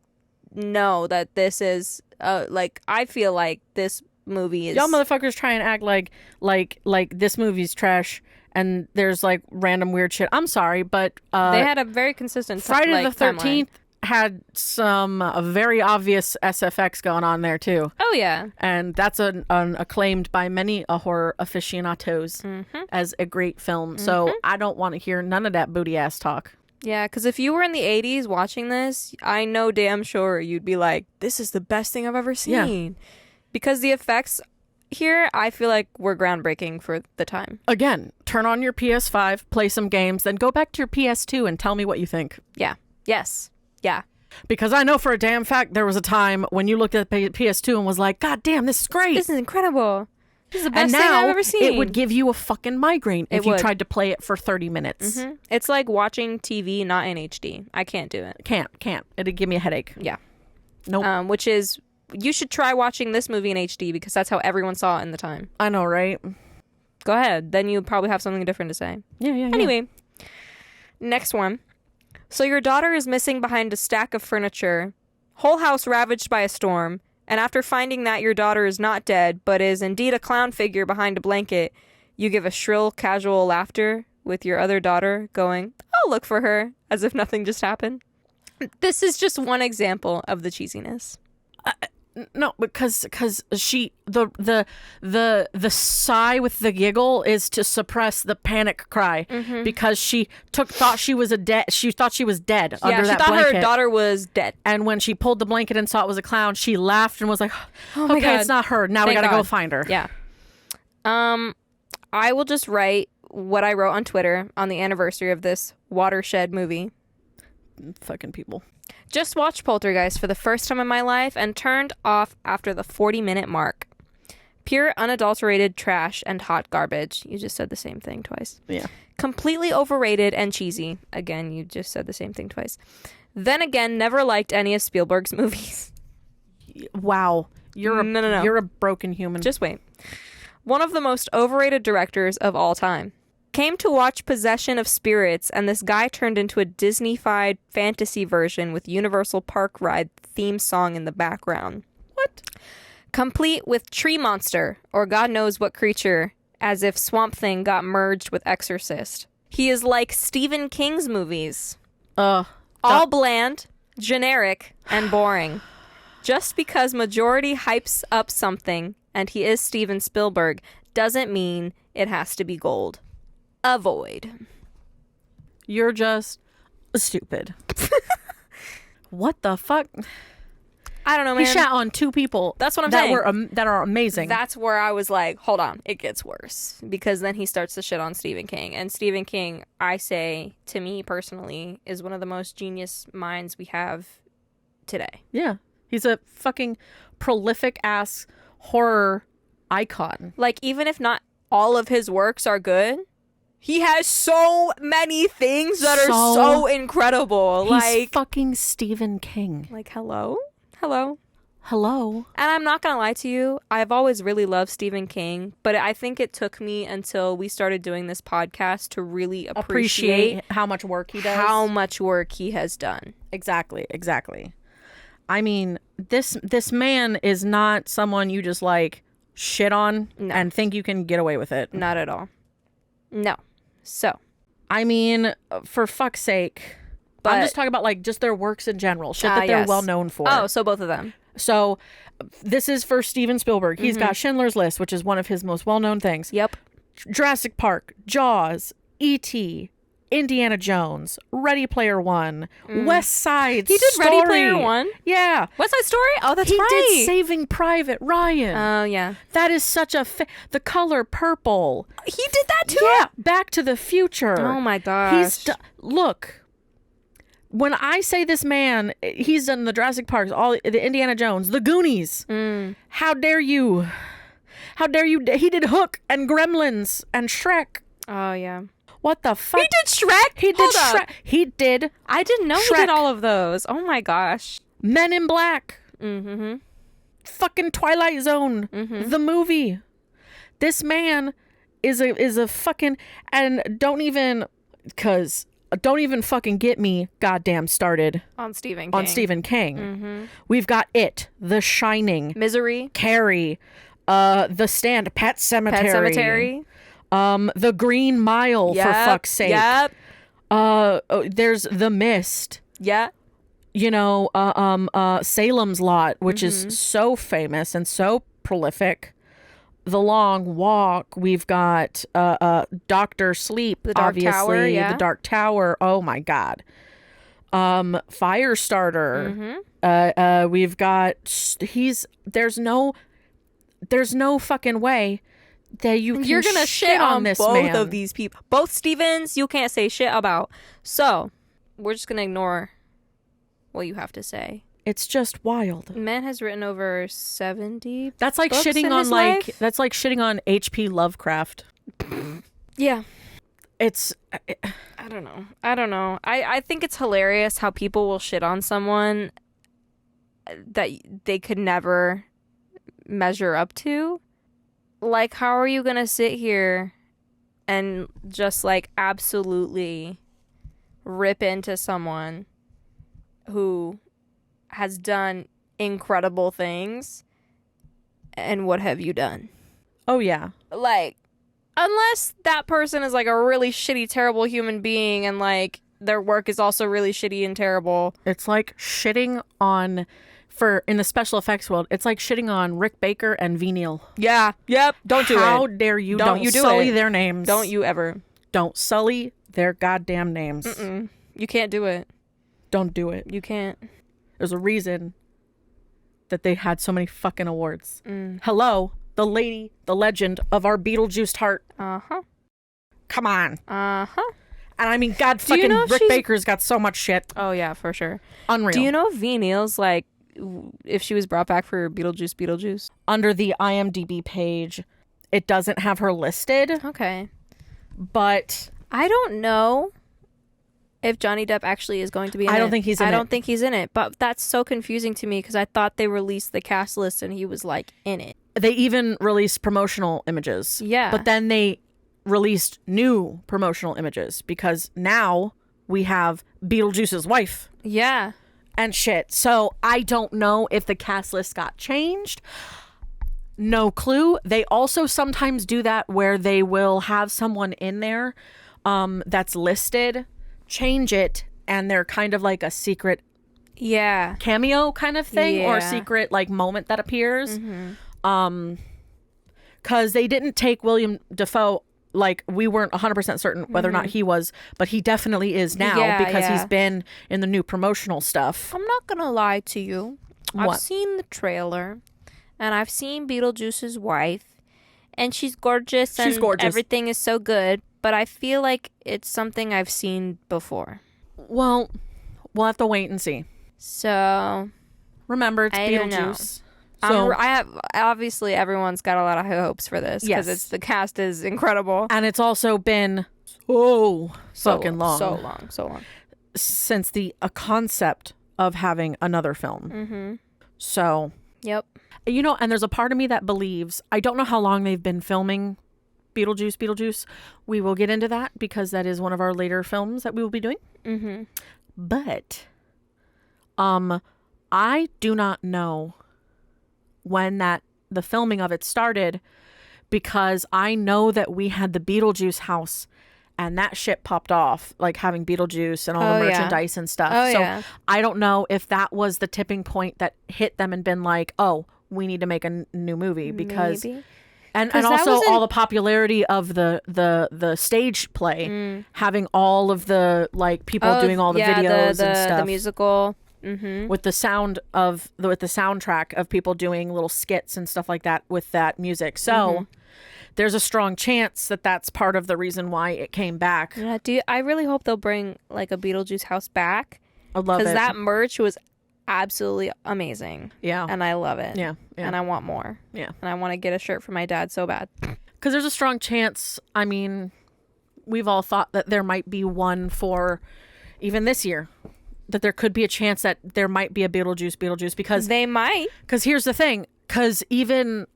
S1: know that this is, like, I feel like this movie is...
S2: Y'all motherfuckers try and act like this movie's trash and there's, like, random weird shit. I'm sorry, but...
S1: they had a very consistent
S2: Friday the 13th had some very obvious SFX going on there, too.
S1: Oh, yeah.
S2: And that's an acclaimed by many horror aficionados as a great film. So I don't want to hear none of that booty-ass talk.
S1: Yeah, because if you were in the 80s watching this, I know damn sure you'd be like, this is the best thing I've ever seen. Yeah. Because the effects here, I feel like were groundbreaking for the time.
S2: Again, turn on your PS5, play some games, then go back to your PS2 and tell me what you think.
S1: Yeah. Yes. Yeah.
S2: Because I know for a damn fact there was a time when you looked at the PS2 and was like, God damn, this is great.
S1: This is incredible. This is the best thing I've ever seen.
S2: It would give you a fucking migraine if you tried to play it for 30 minutes.
S1: It's like watching TV not in HD. I can't do it.
S2: Can't. It'd give me a headache.
S1: Yeah.
S2: Nope.
S1: Which is, you should try watching this movie in HD because that's how everyone saw it in the time.
S2: I know, right?
S1: Go ahead. Then you probably have something different to say.
S2: Yeah.
S1: Anyway, next one. So your daughter is missing behind a stack of furniture, whole house ravaged by a storm, and after finding that your daughter is not dead, but is indeed a clown figure behind a blanket, you give a shrill, casual laughter with your other daughter going, I'll look for her, as if nothing just happened. This is just one example of the cheesiness.
S2: No, because the sigh with the giggle is to suppress the panic cry because she thought she was dead under
S1: She
S2: that
S1: thought
S2: blanket.
S1: her daughter was dead.
S2: And when she pulled the blanket and saw it was a clown, she laughed and was like,
S1: Oh my
S2: "Okay,
S1: God.
S2: it's not her. Now we
S1: Thank
S2: gotta go
S1: God.
S2: find her."
S1: Yeah. I will just write what I wrote on Twitter on the anniversary of this watershed movie.
S2: Fucking people.
S1: Just watched Poltergeist for the first time in my life and turned off after the 40-minute mark. Pure unadulterated trash and hot garbage. You just said the same thing twice.
S2: Yeah.
S1: Completely overrated and cheesy. Again, you just said the same thing twice. Then again, never liked any of Spielberg's movies.
S2: Wow. You're
S1: No.
S2: You're a broken human.
S1: Just wait. One of the most overrated directors of all time. Came to watch Possession of Spirits, and this guy turned into a Disney-fied fantasy version with Universal Park Ride theme song in the background.
S2: What?
S1: Complete with Tree Monster, or God knows what creature, as if Swamp Thing got merged with Exorcist. He is like Stephen King's movies. All bland, generic, and boring. Just because majority hypes up something, and he is Steven Spielberg, doesn't mean it has to be gold. Avoid.
S2: You're just stupid. What the fuck?
S1: I don't know, man.
S2: He shot on two people.
S1: That's what I'm saying.
S2: That are amazing.
S1: That's where I was like, hold on, it gets worse. Because then he starts to shit on Stephen King. And Stephen King, I say, to me personally, is one of the most genius minds we have today.
S2: Yeah. He's a fucking prolific ass horror icon.
S1: Like, even if not all of his works are good, he has so many things that are so incredible.
S2: He's fucking Stephen King.
S1: Like, hello?
S2: Hello.
S1: And I'm not going to lie to you. I've always really loved Stephen King, but I think it took me until we started doing this podcast to really appreciate
S2: how much work he does.
S1: how much work he has done.
S2: Exactly. I mean, this man is not someone you just like shit on and think you can get away with it.
S1: Not at all. No. So.
S2: I mean, for fuck's sake. I'm just talking about like just their works in general. Shit that they're well known for.
S1: Oh, so both of them.
S2: So this is for Steven Spielberg. He's got Schindler's List, which is one of his most well-known things.
S1: Yep.
S2: Jurassic Park, Jaws, E.T., Indiana Jones, Ready Player One, West Side Story.
S1: He did Ready Player One?
S2: Yeah.
S1: West Side Story? Oh, that's right.
S2: He did Saving Private Ryan.
S1: Oh, yeah.
S2: That is such a... The Color Purple.
S1: He did that too?
S2: Yeah. Back to the Future.
S1: Oh, my gosh.
S2: Look... When I say this man, he's done the Jurassic Parks, all the Indiana Jones, the Goonies. How dare you? How dare you? He did Hook and Gremlins and Shrek.
S1: Oh, yeah.
S2: What the fuck?
S1: He did Shrek?
S2: He did Shrek. He did.
S1: I didn't know he did all of those. Oh, my gosh.
S2: Men in Black.
S1: Mm-hmm.
S2: Fucking Twilight Zone. The movie. This man is a fucking... And don't even fucking get me goddamn started
S1: on Stephen King.
S2: We've got It, The Shining,
S1: Misery,
S2: Carrie, The Stand, Pet Sematary, The Green Mile, for fuck's sake.
S1: Yep.
S2: There's The Mist.
S1: Yeah.
S2: You know, Salem's Lot, which is so famous and so prolific. The Long Walk. We've got Dr. Sleep,
S1: The Dark
S2: obviously.
S1: Tower, yeah.
S2: The Dark Tower. Oh my God. Firestarter. We've got there's no fucking way that you're gonna shit on this
S1: both
S2: man.
S1: of these people. Both Stevens you can't say shit about. So we're just gonna ignore what you have to say.
S2: It's just wild.
S1: Man has written over 70
S2: That's like
S1: books
S2: shitting
S1: in
S2: on
S1: his life?
S2: that's like shitting on H.P. Lovecraft.
S1: Yeah.
S2: It's
S1: I don't know. I think it's hilarious how people will shit on someone that they could never measure up to. Like, how are you going to sit here and just like absolutely rip into someone who has done incredible things, and what have you done?
S2: oh yeah.
S1: Like, unless that person is like a really shitty, terrible human being and like their work is also really shitty and terrible.
S2: It's like shitting on, in the special effects world, it's like shitting on Rick Baker and V. Neil.
S1: Yeah. Yep. Don't do it.
S2: How dare you?
S1: Don't you do
S2: sully
S1: it.
S2: their names.
S1: Don't you ever.
S2: Don't sully their goddamn names.
S1: Mm-mm. You can't do it.
S2: Don't do it.
S1: You can't.
S2: There's a reason that they had so many fucking awards. Hello, the lady, the legend of our Beetlejuiced heart.
S1: Uh-huh.
S2: Come on.
S1: Uh-huh.
S2: And I mean, God, fucking Rick Baker's got so much shit.
S1: Oh, yeah, for sure.
S2: Unreal.
S1: Do you know V. Neil's, like, if she was brought back for Beetlejuice?
S2: Under the IMDb page, it doesn't have her listed.
S1: Okay.
S2: But
S1: I don't know if Johnny Depp actually is going to be in it.
S2: I don't think he's in it.
S1: I don't think he's in it. But that's so confusing to me because I thought they released the cast list and he was, like, in it.
S2: They even released promotional images.
S1: Yeah.
S2: But then they released new promotional images because now we have Beetlejuice's wife.
S1: Yeah.
S2: And shit. So I don't know if the cast list got changed. No clue. They also sometimes do that where they will have someone in there that's listed, change it, and they're kind of like a secret cameo kind of thing or secret like moment that appears. Because they didn't take William Dafoe. Like, we weren't 100% certain whether or not he was, but he definitely is now because he's been in the new promotional stuff.
S1: I'm not going to lie to you.
S2: What?
S1: I've seen the trailer, and I've seen Beetlejuice's wife, and she's gorgeous, and everything is so good, but I feel like it's something I've seen before.
S2: Well, we'll have to wait and see.
S1: So,
S2: remember, it's Beetlejuice.
S1: So, I have obviously everyone's got a lot of high hopes for this because the cast is incredible,
S2: and it's also been so long since the concept of having another film. So,
S1: yep,
S2: and there's a part of me that believes, I don't know how long they've been filming Beetlejuice. We will get into that because that is one of our later films that we will be doing. But, I do not know when the filming of it started because I know that we had the Beetlejuice house and that shit popped off, like having Beetlejuice and all the merchandise and stuff. I don't know if that was the tipping point that hit them and been like, oh, we need to make a new movie because and also all the popularity of the stage play, having all of the like people doing all the videos and stuff.
S1: The musical.
S2: With the soundtrack of people doing little skits and stuff like that with that music. So there's a strong chance that that's part of the reason why it came back.
S1: Yeah, I really hope they'll bring like a Beetlejuice house back.
S2: I love it.
S1: Because that merch was absolutely amazing.
S2: Yeah.
S1: And I love it.
S2: Yeah.
S1: And I want more.
S2: Yeah.
S1: And I want to get a shirt for my dad so bad.
S2: Because there's a strong chance, I mean, we've all thought that there might be one for even this year. That there could be a chance that there might be a Beetlejuice because
S1: they might.
S2: Because here's the thing. Because even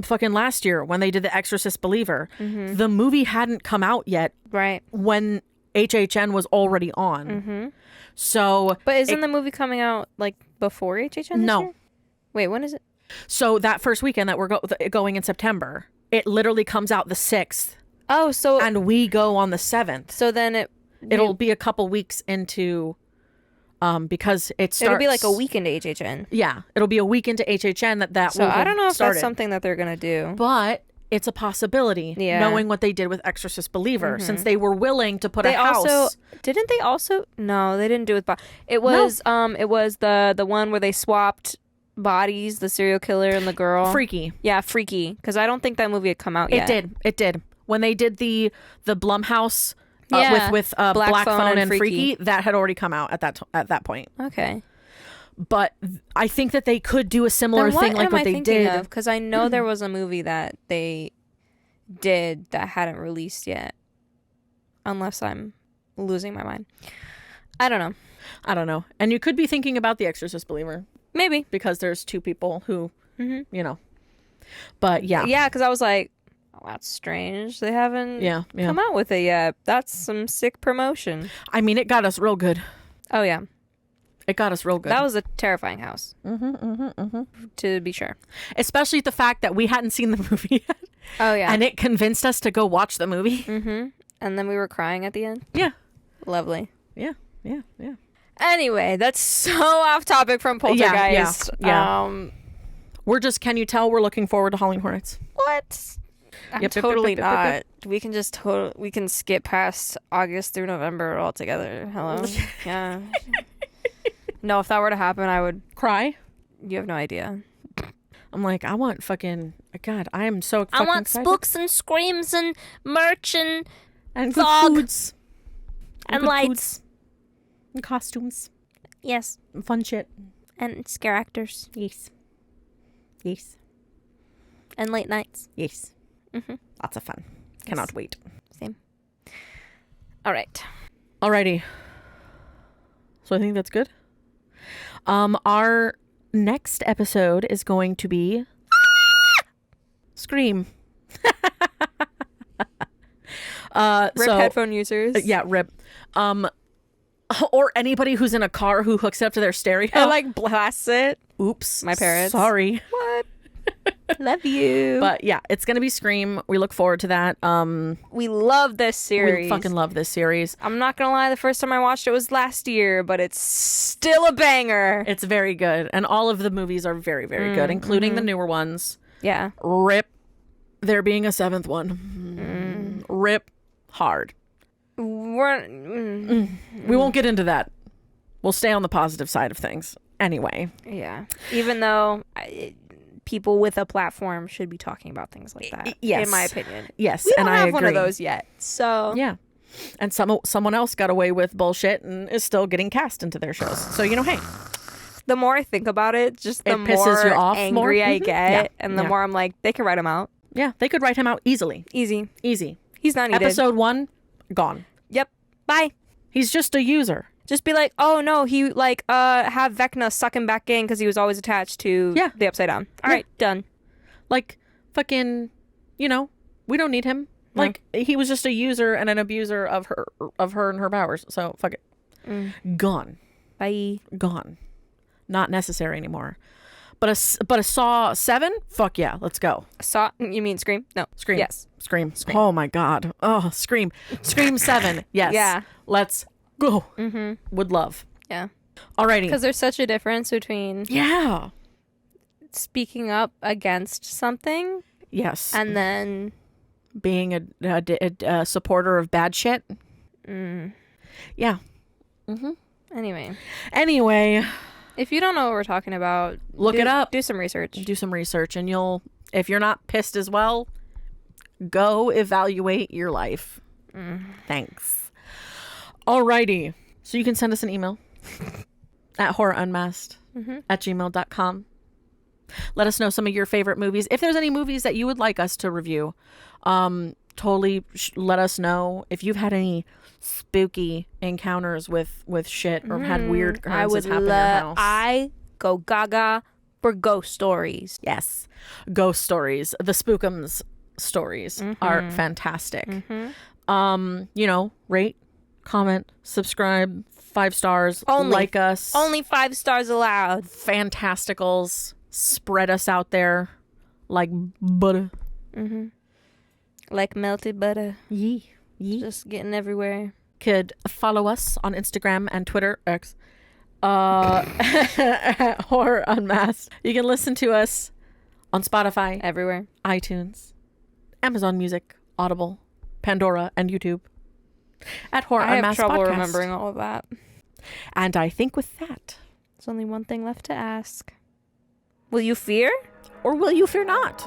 S2: fucking last year when they did The Exorcist Believer, the movie hadn't come out yet.
S1: Right.
S2: When HHN was already on. So.
S1: But isn't the movie coming out like before HHN this year? Wait, when is it?
S2: So that first weekend that we're going in September, it literally comes out the 6th.
S1: Oh, so.
S2: And we go on the 7th.
S1: So then
S2: it'll be a couple weeks into, because it starts.
S1: It'll be like a week into HHN.
S2: Yeah, it'll be a week into HHN that
S1: so I don't know if that's something that they're gonna do,
S2: but it's a possibility. Yeah. Knowing what they did with Exorcist Believer, since they were willing to put a house.
S1: Didn't they also? No, they didn't do it. It was it was the one where they swapped bodies, the serial killer and the girl.
S2: Freaky.
S1: Yeah, Freaky. Because I don't think that movie had come out yet.
S2: It did. When they did the Blumhouse. With Black Phone and Freaky, that had already come out at that point.
S1: Okay,
S2: but I think that they could do a similar thing like what they did.
S1: Because I know there was a movie that they did that hadn't released yet, unless I'm losing my mind. I don't know.
S2: And you could be thinking about The Exorcist Believer,
S1: maybe
S2: because there's two people who, But yeah,
S1: because I was like. Oh, that's strange. They haven't come out with it yet. That's some sick promotion.
S2: I mean, it got us real good.
S1: Oh, yeah.
S2: It got us real good.
S1: That was a terrifying house. To be sure.
S2: Especially the fact that we hadn't seen the movie yet.
S1: Oh, yeah.
S2: And it convinced us to go watch the movie.
S1: And then we were crying at the end.
S2: Yeah.
S1: Lovely.
S2: Yeah.
S1: Anyway, that's so off topic from Poltergeist.
S2: Yeah. We're just, can you tell we're looking forward to Halloween Horrors?
S1: What? I'm
S2: Yep,
S1: totally
S2: yep, yep, yep, yep.
S1: not. We can just we can skip past August through November altogether. Hello. Yeah. No, if that were to happen, I would
S2: Cry?
S1: You have no idea.
S2: I'm like, I want fucking, God, I am so fucking
S1: I want
S2: excited.
S1: spooks and screams and merch and
S2: And
S1: fog.
S2: good foods.
S1: And
S2: good
S1: lights.
S2: foods. And costumes.
S1: Yes.
S2: And fun shit.
S1: And scare actors.
S2: Yes. Yes.
S1: And late nights.
S2: Yes.
S1: Mm-hmm.
S2: Lots of fun. Cannot wait.
S1: Same. All right.
S2: Alrighty. So I think that's good. Our next episode is going to be Scream.
S1: Rip headphone users.
S2: Yeah, rip. Or anybody who's in a car who hooks it up to their stereo.
S1: Or like blasts it.
S2: Oops.
S1: My parents.
S2: Sorry.
S1: What? Love you.
S2: But yeah, it's going to be Scream. We look forward to that.
S1: We love this series.
S2: We fucking love this series.
S1: I'm not going to lie. The first time I watched it was last year, but it's still a banger.
S2: It's very good. And all of the movies are very, very good, including the newer ones.
S1: Yeah.
S2: Rip. There being a seventh one. Rip hard. We won't get into that. We'll stay on the positive side of things. Anyway.
S1: Yeah. Even though people with a platform should be talking about things like that.
S2: Yes.
S1: In my opinion.
S2: Yes.
S1: We don't
S2: and
S1: have
S2: I agree.
S1: one of those yet. So.
S2: Yeah. And someone else got away with bullshit and is still getting cast into their shows. So, hey.
S1: The more I think about it, just the
S2: It pisses
S1: more
S2: you off
S1: angry
S2: more?
S1: I
S2: Mhm.
S1: get.
S2: Yeah.
S1: And the
S2: Yeah.
S1: more I'm like, they can write him out.
S2: Yeah. They could write him out easily.
S1: Easy. He's not needed.
S2: Episode 1, gone.
S1: Yep. Bye.
S2: He's just a user.
S1: Just be like, oh no, he have Vecna suck him back in because he was always attached to the Upside Down. All right, done.
S2: Like, fucking, we don't need him.
S1: No.
S2: Like, he was just a user and an abuser of her and her powers. So, fuck it. Gone.
S1: Bye.
S2: Gone. Not necessary anymore. But a Saw 7? Fuck yeah, let's go.
S1: Saw? You mean Scream? No.
S2: Scream.
S1: Yes.
S2: Scream. Oh my God. Oh, Scream. Scream 7. Yes.
S1: Yeah.
S2: Let's go.
S1: Mm-hmm.
S2: Would love.
S1: Yeah.
S2: Alrighty.
S1: Because there's such a difference between speaking up against something.
S2: Yes.
S1: And then
S2: being a supporter of bad shit. Yeah. Mm-hmm.
S1: Anyway. If you don't know what we're talking about,
S2: look it up.
S1: Do some research.
S2: And if you're not pissed as well, go evaluate your life. Thanks. Alrighty. So you can send us an email at horrorunmasked@gmail.com. Let us know some of your favorite movies. If there's any movies that you would like us to review, totally let us know. If you've had any spooky encounters with shit or had weird occurrences happen in your house.
S1: I go gaga for ghost stories.
S2: Yes. Ghost stories. The spookums stories are fantastic. Rate, comment, subscribe, 5 stars, like us.
S1: Only 5 stars allowed.
S2: Fantasticals. Spread us out there like butter.
S1: Like melted butter.
S2: Yee.
S1: Just getting everywhere.
S2: Could follow us on Instagram and Twitter, X, at Horror Unmasked. You can listen to us on Spotify,
S1: Everywhere.
S2: iTunes, Amazon Music, Audible, Pandora, and YouTube at Horror
S1: I have
S2: Unmasked
S1: trouble
S2: Podcast.
S1: remembering all of that.
S2: And I think with that,
S1: There's only one thing left to ask. Will you fear?
S2: or will you fear not?